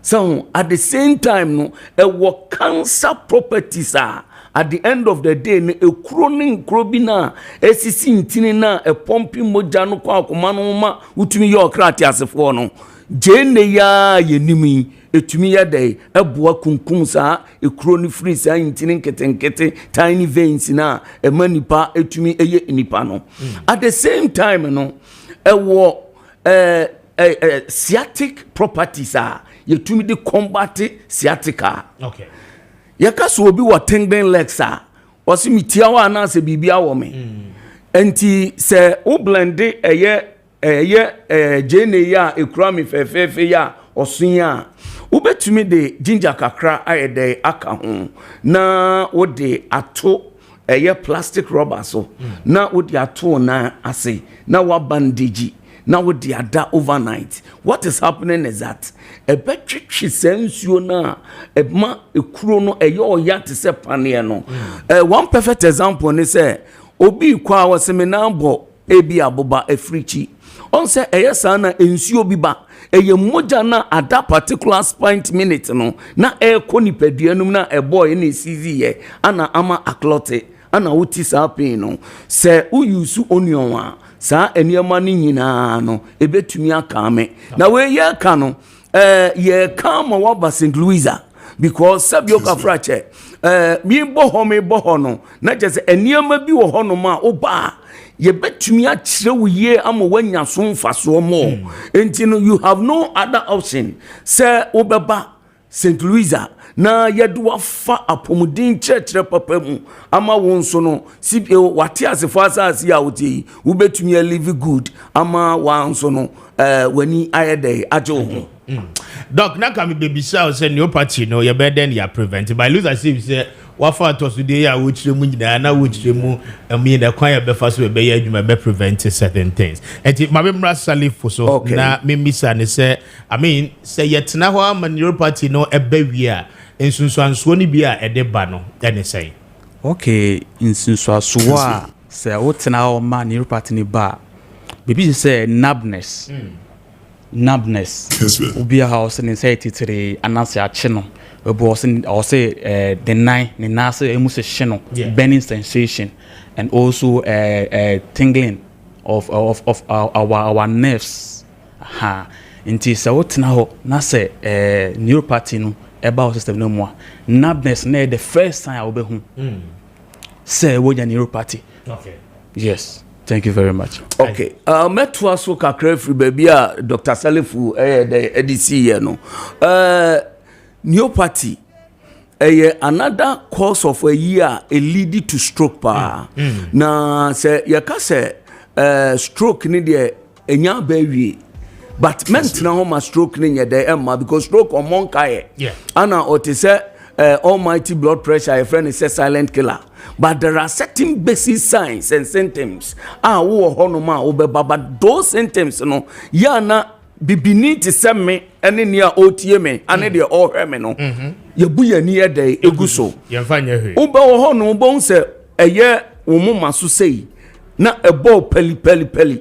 so at the same time no what cancer properties are at the end of the day a chronic crobina esisi ntini na a pumping moja no kwa akoma no ma utumi your krati asefo no jene ya yenimi etumi ya dey eboa kunkum sa ekuro ni free sa ntini nketenkete tiny veins na emanipa etumi eye nipa no at the same time no ewo sciatic properties are yetumi de combat sciatica okay yaka so obi wa tingling legs a wasi mitia wa na se bibia wo me enti se o blende jene ya ekura mi fefefe ya osun ya ubetumi de ginger kakra ayede aka ho na wo de ato plastic rubber so na wo de ato na ase na wa bandage na wo de ada overnight what is happening is that betwitwi sensuo na ma ekuro no oya te se pane no one perfect example ni say obi kwa wo seminabo ebi aboba efrichi on say sa na ensuo bi ba moja na at that particular point minute no na konipaduanum na boy na sizi ye ana ama aklote ana wuti sa pain no se uyusu onion a sa eniema ni nyina no ebetumi aka me na we ye ka no ye come wa St. Louisa because sabioka frache mi boho no na je se eniema bi wo ho no ma oba ye betumi a kire wo ye ama wanya so mfaso mo enti no you have no other option say obeba St. Louisa na yedu afa apomudin church papa mu ama won so no sibie wate asefo asase ya wotie wo betumi a live good ama wan so no wani ayede ajo ho doc na ka me baby show say new party no ye better ya prevent by lose as if say wafa to today ya wo chire mu nyina na wo chire mu me na kwan ya be fa so be ya adwuma be prevent certain things enti ma be mra salifo so na me misa ne say I mean say yetna ho ama new party no eba wi a nsunsuanso ni bi a ede ba no ene say okay nsunsuanso a say wo tena ho ma new party ni ba baby say numbness obi a house in say titiri anansi ache no obo say the nine ni na say emu se hye burning sensation and also tingling of our nerves inti say wotena ho na say neuropathy no eba system no mo numbness na the first time I will be say wo ya neuropathy okay yes. Thank you very much. Okay. Metwa so kakra free baby a Dr. Salifu the EDC here no. Neuropathy another cause of a year a lead to stroke pa. Na say yaka say stroke ni de enya baby. But mentina homa stroke ni nye de emma because stroke on kai. Yeah. Ana ote say almighty blood pressure a friend is a silent killer. But there are certain basic signs and symptoms. Wo honoma obeba but those symptoms no ya na bibini ti seme ene ne a otie me ane de ohwe no. Ye bu ya ni ede eguso. Ye mfanya hwe. Oba wo hono obo nse eye wo moma so sei na ebo peli.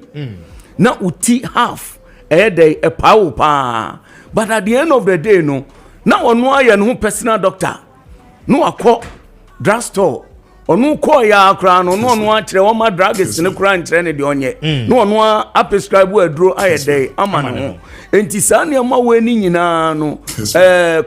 Na uti half ede epawo pa. But at the end of the day no na ono aye no personal doctor. No akọ drugstore onu call ya kra no no akire wo ma drugs ne kra nkire ne de onye no onu a prescribe aduro ayede ama no enti saa ne ma we ni nyina no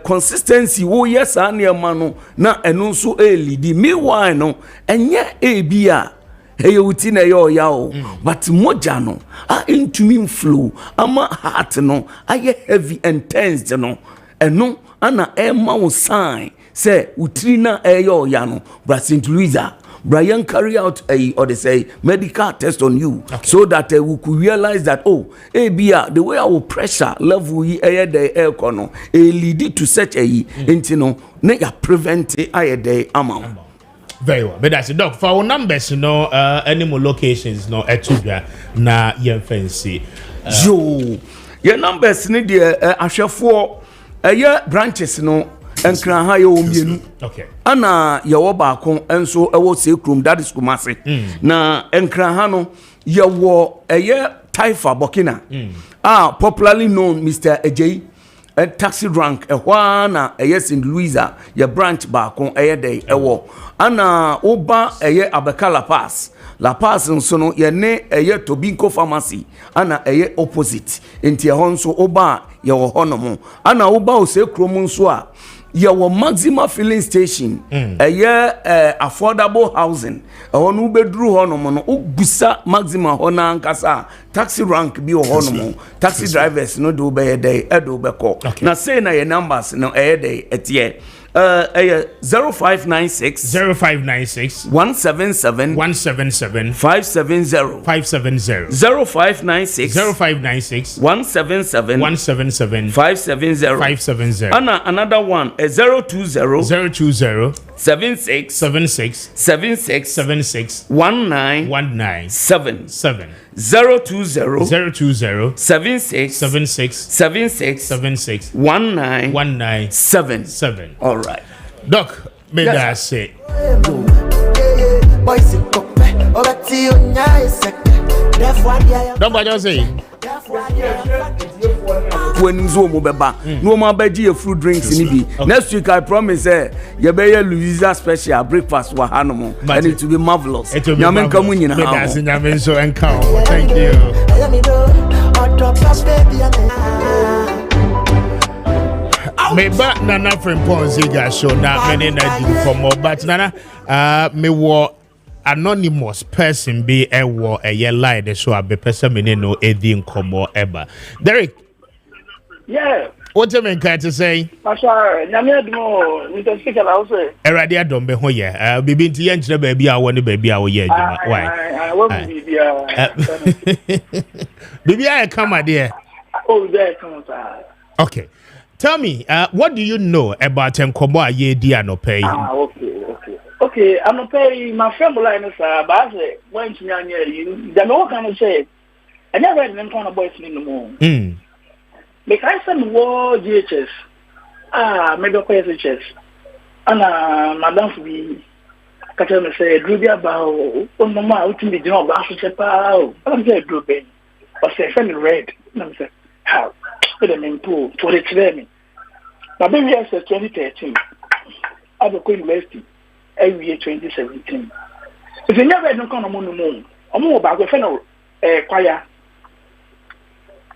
consistency wo yes ane ma no na enu so lead meanwhile no enye ebia hey uti na yo ya o but moja no intumi flow ama heart no aye heavy and tense no eno ana ema wo sign say utri na yo ya no bra St. Louisa Brian carry out or they say medical test on you so that we could realize that bia the way our pressure level the air kono lead to such no na ya prevent the amount. Very well, but that's it, doc. For our numbers, any more locations, etubia na yen fancy. Your numbers need the ashafo branches enkran ha ye omienu okay ana ye wo baako enso ewo sekrum that is Kumasi na enkran ha no ye wo Taifa Burkina popularly known Mr. Ejei taxi rank na St. Louisa ye branch baako dey ewo ana oba Abekala Pass La Paz nso no ye ne Tobinco Pharmacy ana opposite enti nso oba ye wo hono ana oba osekrum nso a your maximum filling station affordable housing onu bedru hono no ubusa maximum hona ankasa taxi rank bi hono taxi drivers no do be dey edo be call na say na your numbers no dey etie 0596 0596 177 177 570 570 0596 0596 177 177 570 570 another one 020 020 76 76 76 76 19 19 77 020 76 76 76 76 19 19 77 all right doc may that say don't just say when Zomo beba no more beji fruit drinks in be next week I promise you be Louisa special breakfast wa hanomo and it will be marvelous nyamen kamu nyina ha nyamen so enka thank you me ba nana friend Ponziga show na me na di for more but nana me wo anonymous person be a war a year lie the show be person me no edi nkomo eba Derek. Yeah. What do you mean to say? Pastor, Nyame admo, Mr. Speaker, I say. Eradi adom be ho ye. Bibi nti ye nkyere baby a woni baby a wo ye adwuma. Why? I want bibi a. Bibi a come there. Oh, there come sir. Okay. Tell me, what do you know about nkomo a ye di anope? Okay, I'm not paying my friend line sir, but I say when you the no kind of say I never had them kind of boys in the moon. Because I said war GHS. Maybe SHS. And Madame for be Catherine say Drubia Bow, oh Mama, what be no Bash Pow. I'm saying Drubin. Or say friend red. And I said, how? Put them in pool for the training. My baby I said 2013. I go university every year 2017. If you never had no kind of moon, I'm more about the final choir.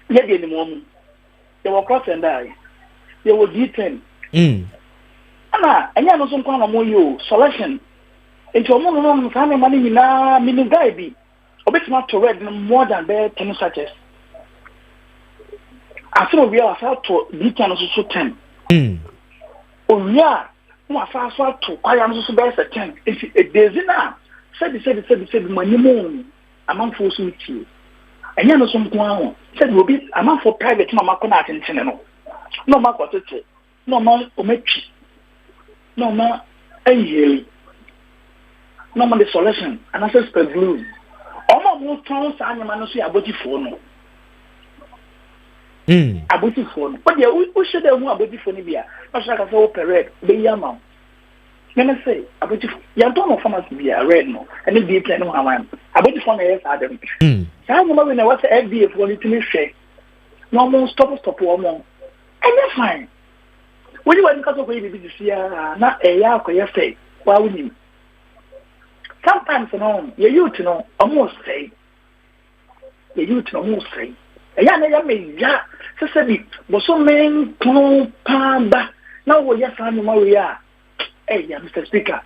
Yet in the moment. They were cross and die. They were D10. Anna, and you know some kind of more selection. Into a moment, family money na meaning guy be. A bit not to read more than bad 10 suches. As soon as we are felt to D10 also 10. Oh, yeah. No, fast to I am also best at 10. If it is enough, said money moon among fools with you. And you know some one said will be a man for private no macona in Tineno. No mark what it is. No man omechi. No man a yearly. No man the solution. And I said spell blue. All my more towns and man say about the phone. About the phone. But yeah, we should have more about the phone here. Not like I say operate. Be yama. Let me say about you don't know pharmacy be a red no. And it be plan no one. About the phone yes Adam. I remember when I was at FBA for little share. No more stop one more. And that's fine. When you want to go to this year, not a year, say, why would you? sometimes no your youth no almost say the youth no almost say ya na ya me ya se bi bo so men kon pamba na wo ya sa no ma we ya ya Mr. Speaker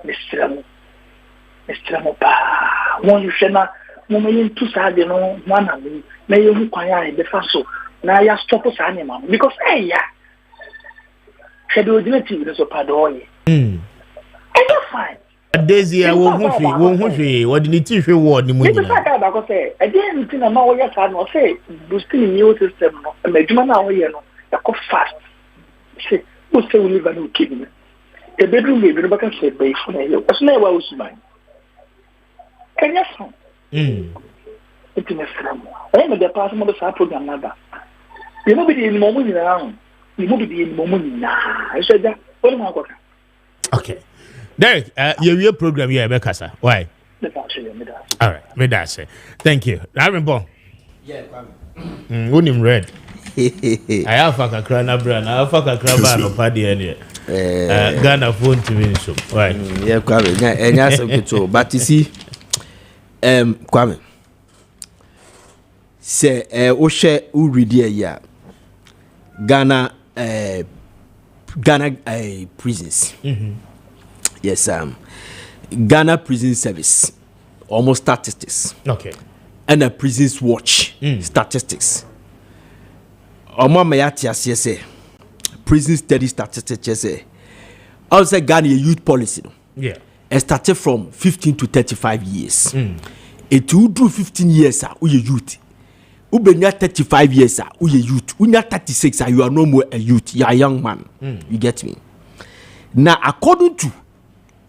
Mr. Pa won you shena mo me tu sa de no wana me na ye hu kwan ya de fa so na ya stop sa ni ma because ya schedule the so pa do ye fine Daisy I won hwe what did you feel what the money na ba say e dey nti na ma wo ya sa no say boosting immune system no e djuma na wo ye no ya ko fast say o say we live no kidney the bedroom baby no baka say be for na yo so na wa usuman kanya so it's me from I am the person of the program nada you know be the moment now you move the moment now I said that what am I going okay Derek your program here be kasa why all right me that say thank you I remember yeah Kwame unim red I have a kakra na bra na afa kakra ba no pa de ne Ghana phone to me so why yeah Kwame enya so but you see Kwame say o share u read here Ghana prisons yes Ghana prison service almost statistics okay and a prisons watch statistics Omama yati asiye say prison study statistics say also Ghana youth policy no yeah it started from 15 to 35 years it will do 15 years you youth ubenya 35 years you youth unya 36 you are no more a youth you are a young man you get me now according to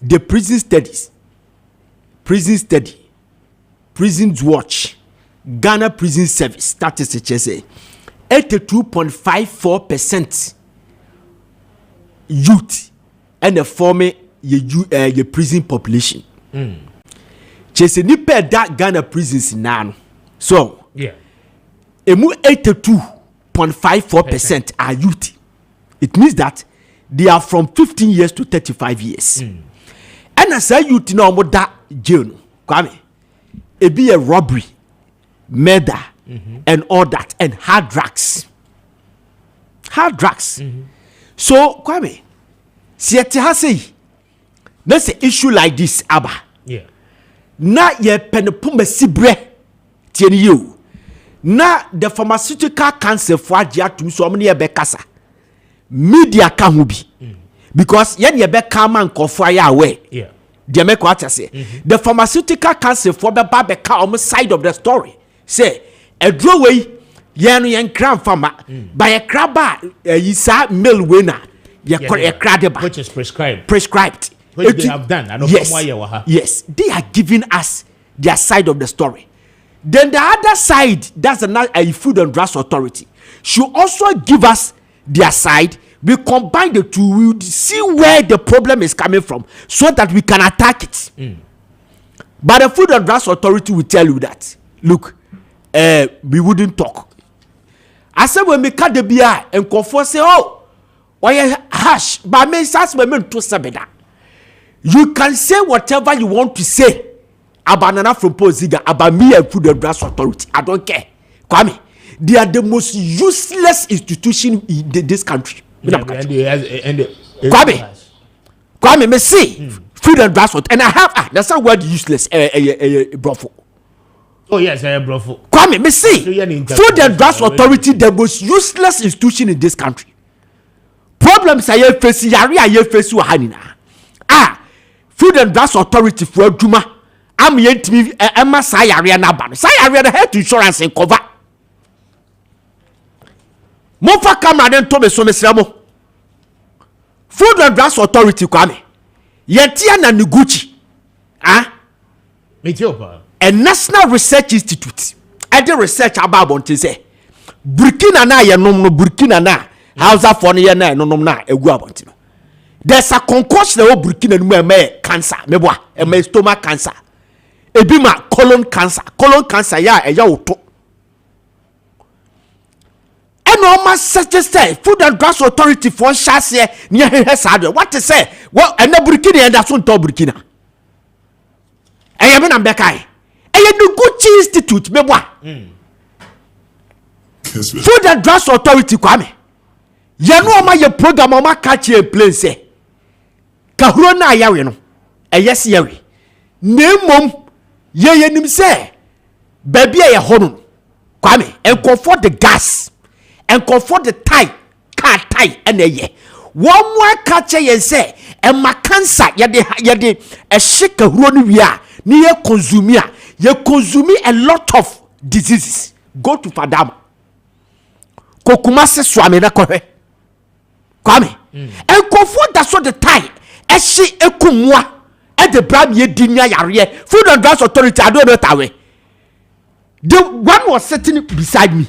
the prisons watch Ghana prison service statistics say 82.54% youth and the former your prison population chese ni per that Ghana prisons now so yeah emu 82.54% are youth. It means that they are from 15 years to 35 years. And as a youth now more that jail Kwame it be a robbery, murder and all that and hard drugs. So Kwame siete ha say let's say issue like this aba. Yeah. Na ye penepumbe sibre tieni you. Na the pharmaceutical cancer for agia to so many bekasa media ka ho bi because yen ye be come man kofo ya we yeah they make what I say the pharmaceutical cancer for be ba be ka on side of the story say a draw way yen yen kram pharma by a craba yisa mail winner ye crade which is prescribed which they have done I don't know yes they are giving us their side of the story. Then the other side, that's a Food and Drugs Authority, should also give us their side. We combine the two, we see where the problem is coming from so that we can attack it. But the Food and Drugs Authority will tell you that, look, we wouldn't talk. I said when we cut the beer and confess, say, oh, why hush, but me says me to sabeda. You can say whatever you want to say. Abanana from Poziga, about me and Food and Drugs Authority. I don't care. Kwame, they are the most useless institution in this country. Kwame, me say Food and Drugs Authority, and I have that's not word useless. Brofo. Oh yes, brofo. Kwame, me say Food and Drugs Authority, the most useless institution in this country. Problems are you facing, you facing hanina. Food and Drugs Authority for Juma. I'm yet to be Emma Sayari and Aban. Sayari health insurance and cover. Mofa camera then told me so Mr. Food and Drugs Authority Kwame. Yetiana Nuguchi. A National Research Institute. I did research about what say. Burkina na ya no Burkina na. Hausa for na na no na egu about. There's a concoction of Burkina me cancer. Meboa. Me stomach cancer. Ebima colon cancer ya eya oto enormous suggest Food and Drugs Authority for shase near here sad what to say well and Burkina and that's on Burkina eye me na bekai eye Noguchi Institute meboa Food and Drugs Authority Kwame ye no ma ye program ma catch a place say kahuro na yawe no yes yawe nemom ye nim say baby ye hono Kwame enko the gas enko the tie car tie ene one more catch ye say e ma cancer ye de e hye kahuro no wi a ni ye consume a lot of diseases. Go to Fadam Kokumase swame na kohwe Kwame enko that so the tie e hye ekumwa e de bram ye dinya yare Food and Drugs Authority I don't know that way. The one was sitting beside me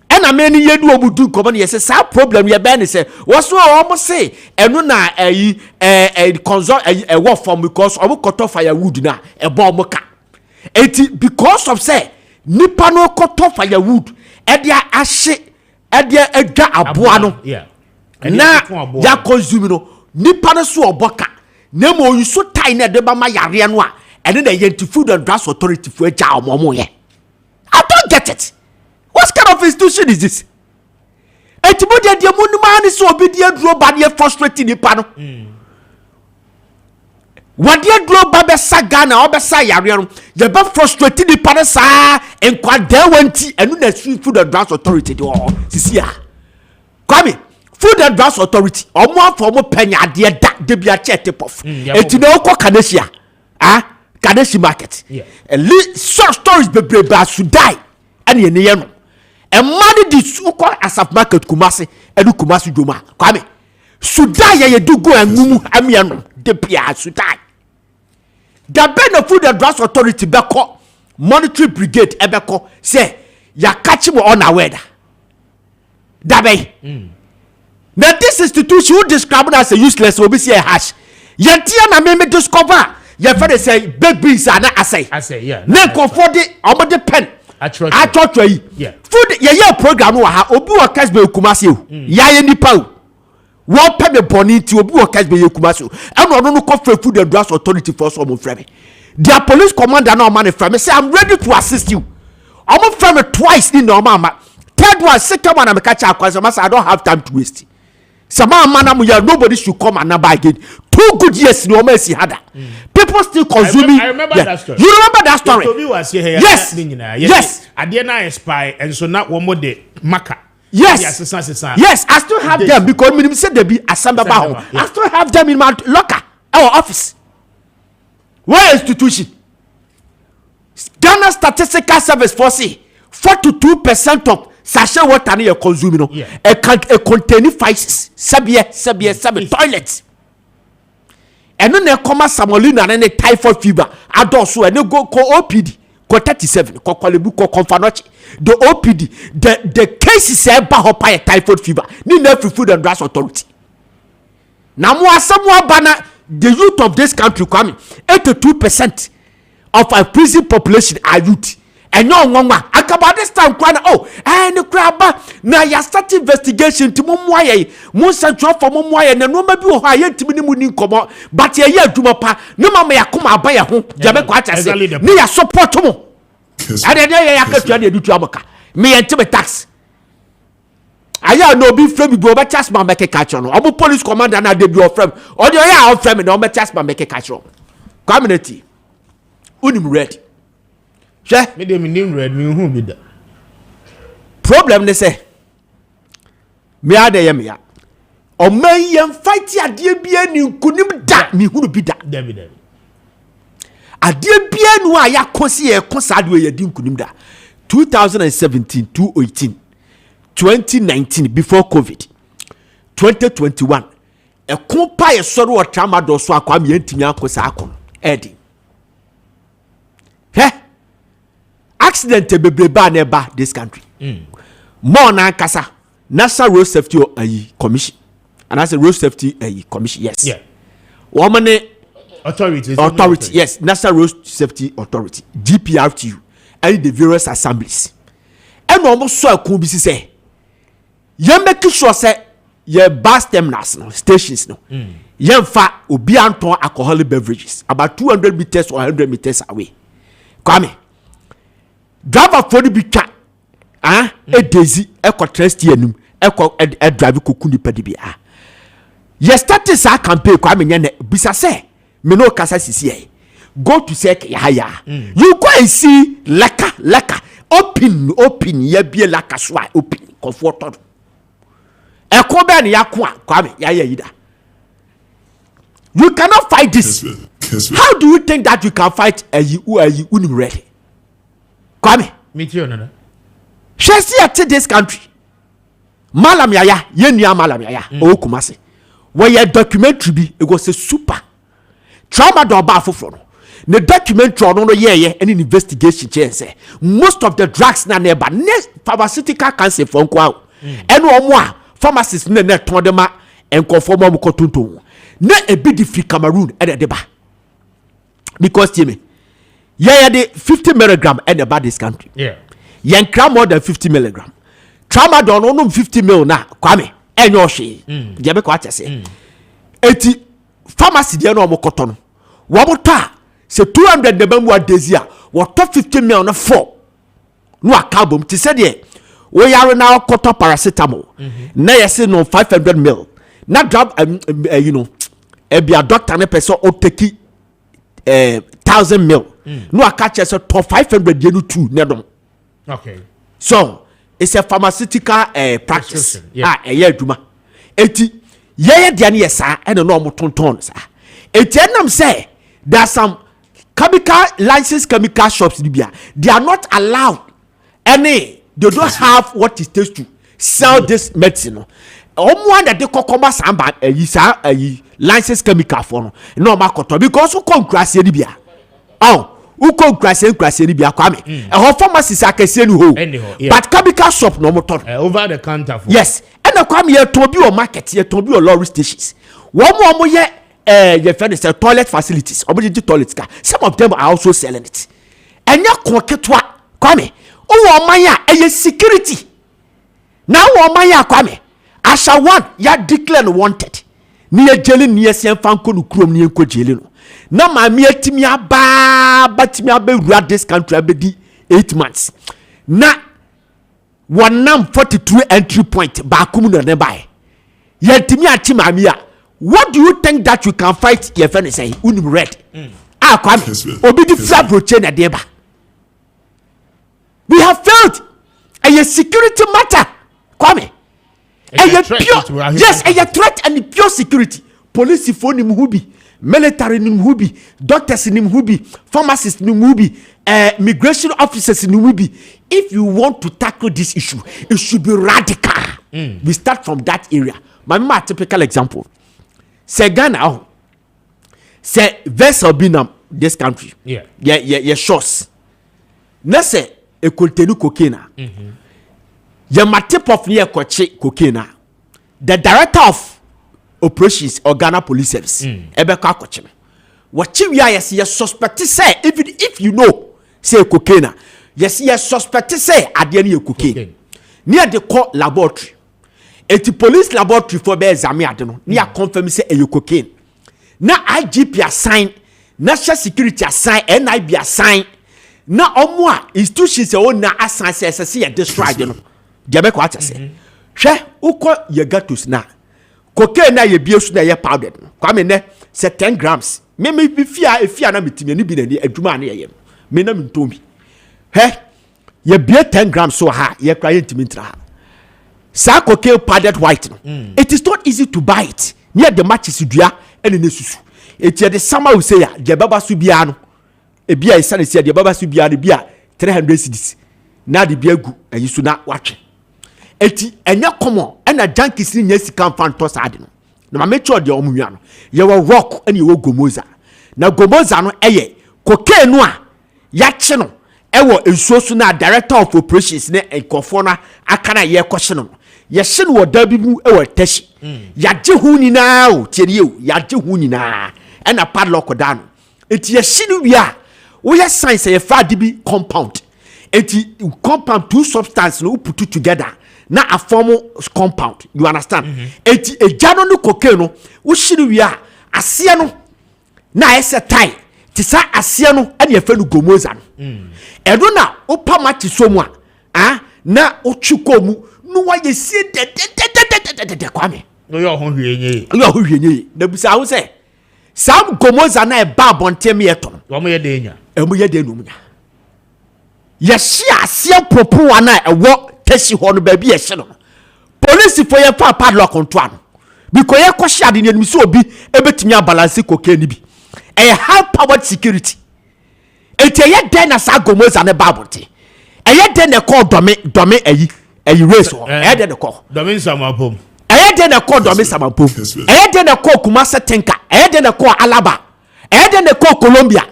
and I mean ye do obudu komo ye say sa problem ye be ni say was so almost say enu na consult work from because omo koto firewood na e bo mo ka eti because of say nipa no koto firewood e dia ahye e dia edwa aboa no na ya consume no nipa no so oboka na mo you so tie na de ba ma yare no a ene na ye Food and Drugs Authority fu eja omo ye. I don't get it. What kind of institution is this? Etimodia de monuma ni so obedient dro ba de frustrating nipa no. Wade dro ba be saga na obesa yare no. Je ba frustrating nipa no sa enkwada wanti enu na Food and Drugs Authority de o sisi a. Kwame Food and Drugs Authority omo afo mo panya de da de bia chete pof. Etino okọ Kanesia. Kadeshi market. Short stories bebreba should die. And ye no. And money di suko asap market Kumasi edu Kumasi Joma. Kwame. Should die ye do go and mumu amiano de pia should die. The Ben Food and Drugs Authority beko monetary brigade ebeko say ya catch me on aware. Dabe. Now this institution who describe as a useless will be say a hash. Yantia na me discover. Your father say big beans are not assay. Yeah. Then for the pen. I try. Yeah. Food your program obu wa Kessben Kumasi. Ya ni pa. One pebe boni ti obu wa Kessben Kumasi. And no call for Food and Drugs Authority for some frame. Their police commander no man frame say I'm ready to assist you. I'm frame twice in no mama. Third one, second one I'm catch up I don't have time to waste. Some man nobody should come and buy again. 2 good years no mercy had that. People still consuming. I remember that story. You remember that story? Yes. Adiena expire and so now one more day maka. Yes. Yes, I still have them because me said they be assemble home. I still have them in my locker, our office. Where institution? Ghana Statistical Service for say 42% of sachet water you consuming no a containing vices sabi toilets and no come samolina and any typhoid fever adoso and go OPD ko 37 ko kwalebu ko Confanochi the OPD the case is about typhoid fever ni na Food and Drugs Authority na mo asamu bana the youth of this country coming 82% of our prison population are youth. And no one about this time crying and the crab now you start investigation to Mumwaye Monsanto for Mumwaye and no maybe higher to me come out but ye dumapa no mama yakuma buy a home Jabe me a support mo and then I can do to Amaka me and Timmy tax I no be frame go but just my make a catch on I'm police commander na debut of frame or the ya of frame no me just my make a catch on community unim ready. Me dem nim red me hu bi da. Problem ne say me ade ye me ya. O man yem fight ade bia ni nkunim da me hu bi da. David. Ade bia nu a ya kosi ye kosa de ye di nkunim da. 2017, 2018, 2019 before COVID. 2021 e kompa ye soro o trauma do so akwa me antinya kosa akon. Edi. Accident bebreba neba this country. More na kasa National Road Safety Commission. And that's a Road Safety Commission. Yes. Yeah. Woman authority. Yes. National Road Safety Authority. GPRTU. And the various assemblies. And almost so could be say. You make sure say your bus terminals no stations no. Yemfa obi anton alcoholic beverages about 200 meters or 100 meters away. Kwame. Driver for the bika. E daisy e ko trust yenum e ko e drive koku ni pedi bia. Ye start sa campaign Kwame nyane bisa say me no kasa sisi e. Go to sek ya. You go and see laka open ye bie laka so open comfortable. E ko be na yakwa Kwame ya yida. You cannot fight this. How do you think that you can fight you ready? Kwame. Meet you nana. She see at this country. Malam yaya, yenya malam yaya. O Kumasi. Where your documentary be, it was a super trauma do ba foforo. The documentary no any investigation change. Most of the drugs na never pharmaceutical cancer for nkwa. Eno omo pharmacists ne ton dem a enkonfo mo ko tonton. Na ebi di free Cameroon e de ba. Because me the 50 milligram and about this country. Yeah. Yankra more than 50 milligram. Trauma don no 50 mil na Kwame enyo hwe. Je be ko atese. Eti pharmacy de no mo kotono. Wo bota se 200 de bamu adezi a wo top 50 mil na 4. No akabom ti se de wo yare na koto paracetamol. Na yese no 500 mil. Na drop ebia doctor ne person o take 1,000 mil. No akache so top 500 yenu 2 nedom. Okay. So it's a pharmaceutical practice. Yeah. Duma. Eti ye dia ne yesa e no mo tonton sa. Eti enam say there are some licensed chemical shops in Libya. They are not allowed they don't have what it takes to sell this medicine. Omo that they kokoma samba licensed chemical for no makoto because who come crash Libya. Who come crash Libya Kwame. A pharmacy akese ni ho. But chemical shop no motor. Over the counter for. Yes. And Kwame ye to bi o market ye to bi o lorry stations. Omo ye ye find the toilet facilities. Omo toilets ka. Some of them are also selling it. Enya koketwa Kwame. O man ya security. Now o man ya Kwame. Asha one ya declare wanted. Ni ye jeli ni ye sen fanko no krom ni enko jeli no. Na ma mi etimi aba batimi aba this country abedi 8 months. Na wanam 42 entry point ba kum no ne bai. Ye etimi achi ma mi a. What do you think that you can fight your friend say unim red? Kwame obi di fabroche na deba. We have failed. A security matter. Kwame. A pure, yes, a threat and pure security. Police phone nim hubi, military nim hubi, doctors nim hubi, pharmacists nim hubi, migration officers nim hubi. If you want to tackle this issue, it should be radical. We start from that area. My typical example. Say Ghana, say vessel binam this country. Yeah, shows. Na say e contenu cocaine. Ye matip of near cocaine. The director of operations or Ghana Police Service, Ebeka Kochim. What you yes, you suspect say, even if you know, say cocaine, yes, you suspect say at the end of cocaine. Near the court laboratory. Eti police laboratory for be examine adeno. Near confirm say a cocaine. Na IGP assign, national security assign, NIB assign. Na omwa institutions e na assign say a destroy no. Diabe ko atese. Hwe uko ye gatus na. Cocaine na ye biesu na ye powdered. Kwame ne say 10 grams. Me be fia na metimi ni bi na ni adwuma na ye. Me na mintomi. He ye bie 10 grams so ha ye kra ye ntimi ntra. Sa cocaine powdered white no. It is not easy to buy it. Near the matches dua ene ne susu. Eti the summer we say ya je baba su bia no. E bia isa ne se de baba su bia ne bia 300 cedis. Na de bia gu ayisu na watwe. Eti enya common ena junkies ni nyesi kan fan to sade no. Na ma make sure de omunwa no. Ye wo rock ene ye wo gomoza. Na gomoza no eye cocaine no a ya che no ewo ensuosu na director of operations ne enkofo na aka na ye kwhye no. Ye hye no da bi mu ewo tashi. Ya je hu ni na o tiere o ya je hu ni na ena padlock da no. Eti ye hye no wi a wo ye science ye fa de bi compound. Eti compound two substance no put together. Na a formal compound, you understand? Eti ejano no cocaine no, wo hiri wi a aseɛ no na ɛsɛ tie ti sa aseɛ no ɛne yɛfɛ no gomoza no ɛdo na wopa mate so mu a na wotwe kɔ mu no wayɛ sie de Kwame no yo ho hwienye na busa ho sɛ sam gomoza na ɛba abɔntem yɛtɔ no wɔn yɛ de nya yɛ de no mu nya yɛhye aseɛ popoa na ɛwɔ tashi hɔ no baabi yɛhye no police for yɛ fa padlock onto ano because yɛ kɔhye ade ne so obi ebetumi abalance cocaine bi a high powered security enti yɛ den na sa gomoza ne babonte yɛ den na call dome ayi race ho yɛ den na call dome samapom yɛ den na call dome samapom yɛ den na call Kumasi Tinka yɛ den na call Alaba yɛ den na call Colombia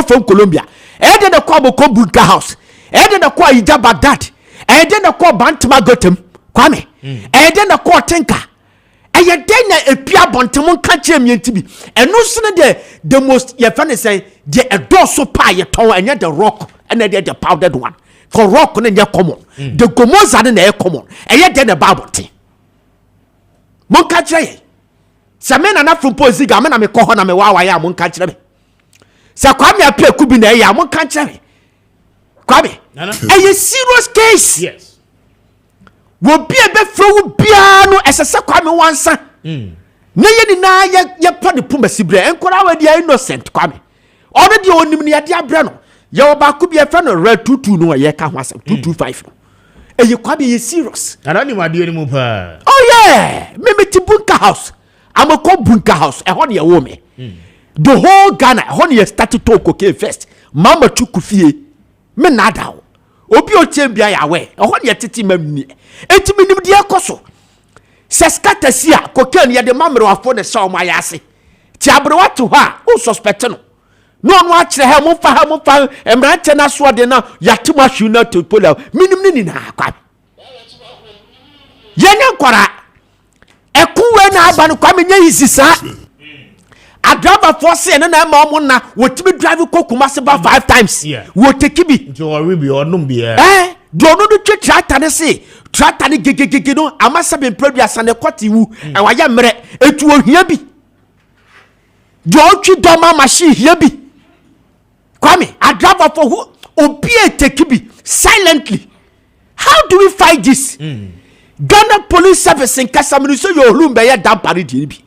from Colombia yɛ den na call Boko Bunker House yɛ den na call Ijaba Dad yɛ den na call Bantama Gotem Kwame yɛ den na call Tinka yɛ den na epia bontemo nka kyerɛ mienti bi ɛno so ne the most yɛ fa ne say the edoso pa yɛ ton anya the rock and the powdered one for rock ne nyɛ common the gomoza ne na common ɛyɛ den na babote mon ka kyerɛ yɛ sɛ me na from posiga me na me kɔ hɔ na me wawa yɛ mon ka kyerɛ me sɛ Kwame Appiah Kubi na yɛ mon ka kyerɛ me Kwame ɛyɛ serious case yes wo bia be fro bia no esese Kwame wansa ne ye ni na ye pa de puma sibre enkora wa dia innocent Kwame already onim ne ade abre no ye oba ko bia fa no red 22 no ye ka ho asem 225 no eye Kwame ye serious ana ni made ni mu pa oh yeah me ti Bunker House amako Bunker House e ho ne ye wo me the whole Ghana ho ne ye start to cocaine first mama tukufie me nada obi o chembia ya we ho ne ye tete mamni enti minim de ekoso se skatasia cocaine ye de mamre wafo ne shaw ma yase ti abre wato ha o suspect no no a kire ha mo fa emrante na so de na yatema hwu na to pola minim ni na kwa ye nya kwara ekuwe na aba no kwa menye hisisa adraba force na na ma omo na wotimi drive ko Kumasi ba 5 times wo take bi nti o rebi onum bia do no do tractor ne se tractor ne gegegege no amasa be produce and kwati wu e wa ya mre etu ohia bi do otwi do ma machine hia bi Kwame adraba for who obi take bi silently. How do we fight this? Ghana Police Service in Kasa minister yo lumbe ya dampari di bi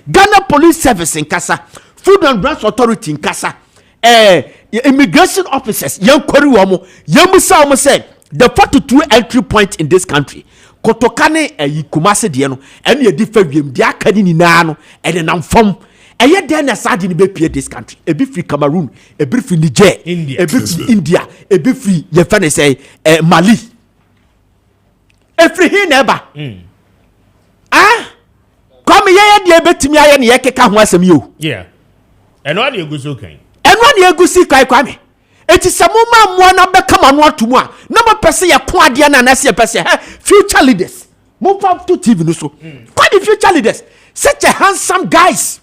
Ghana Police Service in Kasa, Food and Drugs Authority in Kasa, immigration officers, young Kori Wamo, Yamusa Omo said, the 42 entry point in this country, Kotokane Kumasi Diano, and your different game, the Academy Nano, and an unformed. And yet, then a sardine be this country, a bit free Cameroon, a bit free Niger, India, a bit free India, a bit free, your friend say, Mali. A free here never. Come here, dear, bet me, I am here, Kaka, you. Yeah. And what you go so kind? And what you go see, Kwame? It is a moment one number come on one to one. Number per se, a quadian and as a per se, future leaders. Move up to TV, so. Quite the future leaders. Such a handsome guys.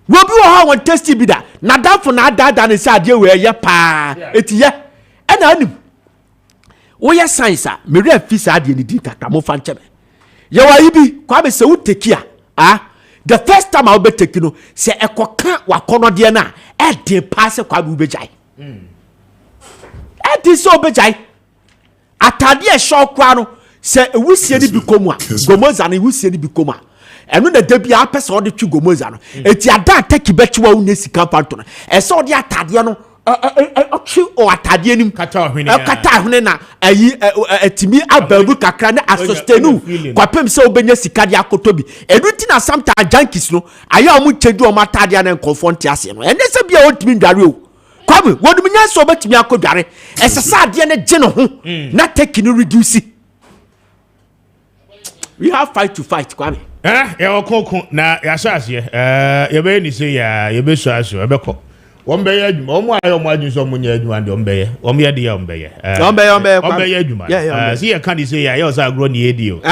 We'll be how one testy be that. Not that for not that than inside you where ya pa. It's ya. And I knew. Oh, yes, science, me real fish had in the dita, come off and chebe. You are ibi, Kwame se u take here. The first time I'll be taking you, say a coca wa kono diana, at the pass a Kwame Bejai. At this so Bejai. Atadi a short crown, say we see any become one. Gomos and we see any become. And when the debut are pass all the two Gomozano, it's your dad take you back to our Nisi Campantona. And so the Atadiano. Or Atadianum Catahuna, a Timmy Ababu Kakrana as sustenu, Quapem so Benyasicadia Kotobi, and written as sometimes junkies no, I am with Tedu Matadian and Confontiasian, and there's a be old mean Dario. Come, what do you mean so much me Akogare? As a Sardian general, not taking you reduce it. We have fight to fight, Kwame. Ya okoko na ya sase ye be ni say ya ye be so aso e be ko won be ye adwuma omo ayo mo adwun so mo nya adwuma de on be ye om ye de ye on be ye on be ye adwuma see ye kan dey say ya ye o sa agro ni edi o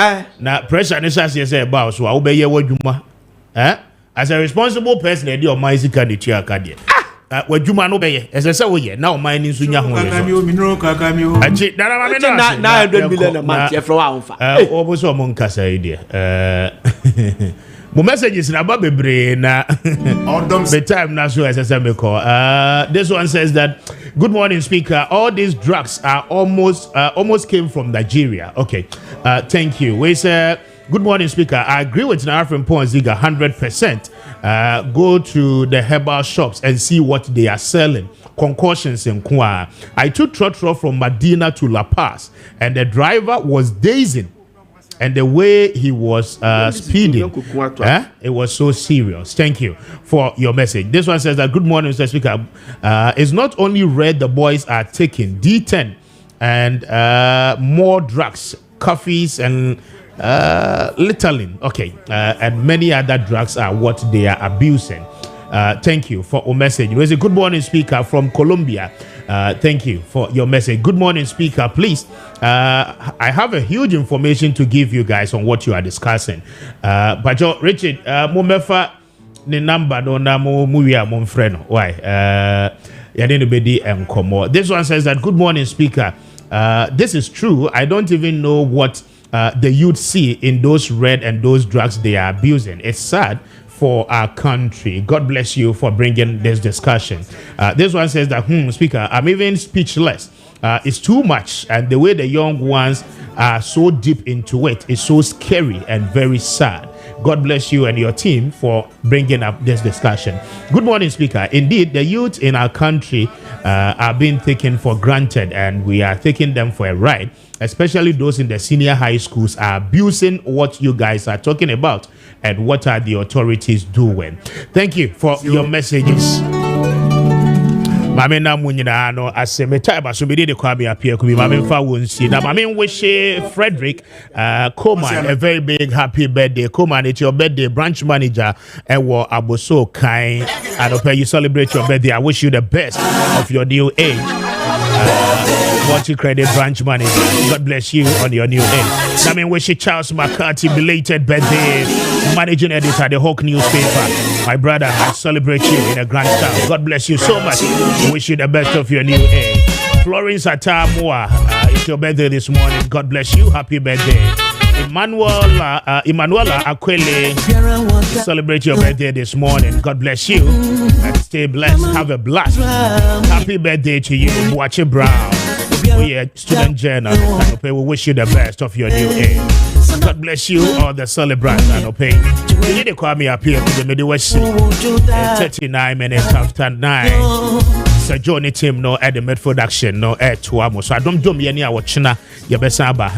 na pressure ne sase say ba so a wo be ye wadwuma as a responsible person e dey o man sika de tua ka de wadwuma no be ye ese wo ye na o man ni so nya ho ye achi dara ma me na 900 million a month e fro wa onfa o bo so mo nkasa ide My messages in about bebre na the time na so SSM call. This one says that good morning speaker. All these drugs are almost came from Nigeria. Okay, thank you. We say good morning speaker. I agree with Narafin Ponziga 100%. Go to the herbal shops and see what they are selling. Concoctions in Kwa. I took trotro from Medina to La Paz, and the driver was dazing. And the way he was speeding, it was so serious. Thank you for your message. This one says that good morning, Mr. Speaker. It's not only red the boys are taking, D10 and more drugs, coffees and Ritalin. Okay, and many other drugs are what they are abusing. Thank you for your message. It was a good morning, Speaker from Colombia. Thank you for your message. Good morning, Speaker. Please, I have a huge information to give you guys on what you are discussing. But Richard, Mumefa the number no na mo muya mo friend. Why? This one says that good morning, Speaker. This is true. I don't even know what the youth see in those red and those drugs they are abusing. It's sad for our country. God bless you for bringing this discussion. This one says that, Speaker, I'm even speechless. It's too much, and the way the young ones are so deep into it is so scary and very sad. God bless you and your team for bringing up this discussion. Good morning, Speaker. Indeed, the youth in our country are being taken for granted, and we are taking them for a ride. Especially those in the senior high schools are abusing what you guys are talking about, and what are the authorities doing? Thank you for your messages. Mame na munyina no asemeta ba so be de Kwame Appiah Kubi mame fa wonsi na mame wish Frederick Coleman a very big happy birthday. Coleman, it's your birthday. Branch manager Ewo Aboso Kai, and you celebrate your birthday. I wish you the best of your new age. Multi-credit branch manager. God bless you on your new age. I mean, wish you Charles McCarthy belated birthday. Managing editor, the Hawk newspaper. My brother, I celebrate you in a grand style. God bless you so much. Wish you the best of your new age. Florence Atamua, it's your birthday this morning. God bless you. Happy birthday. Emanuela Akwele, celebrate your birthday this morning. God bless you and stay blessed. Have a blast. Happy birthday to you, Boache Brown. Student journal. We wish you the best of your new age. God bless you, all the celebrants. You need to call me up here to the Midwest 39 minutes after 9. Sir Johnny Tim no at the mid production no at Tuamo. So I don't do me any our china. Yabesaba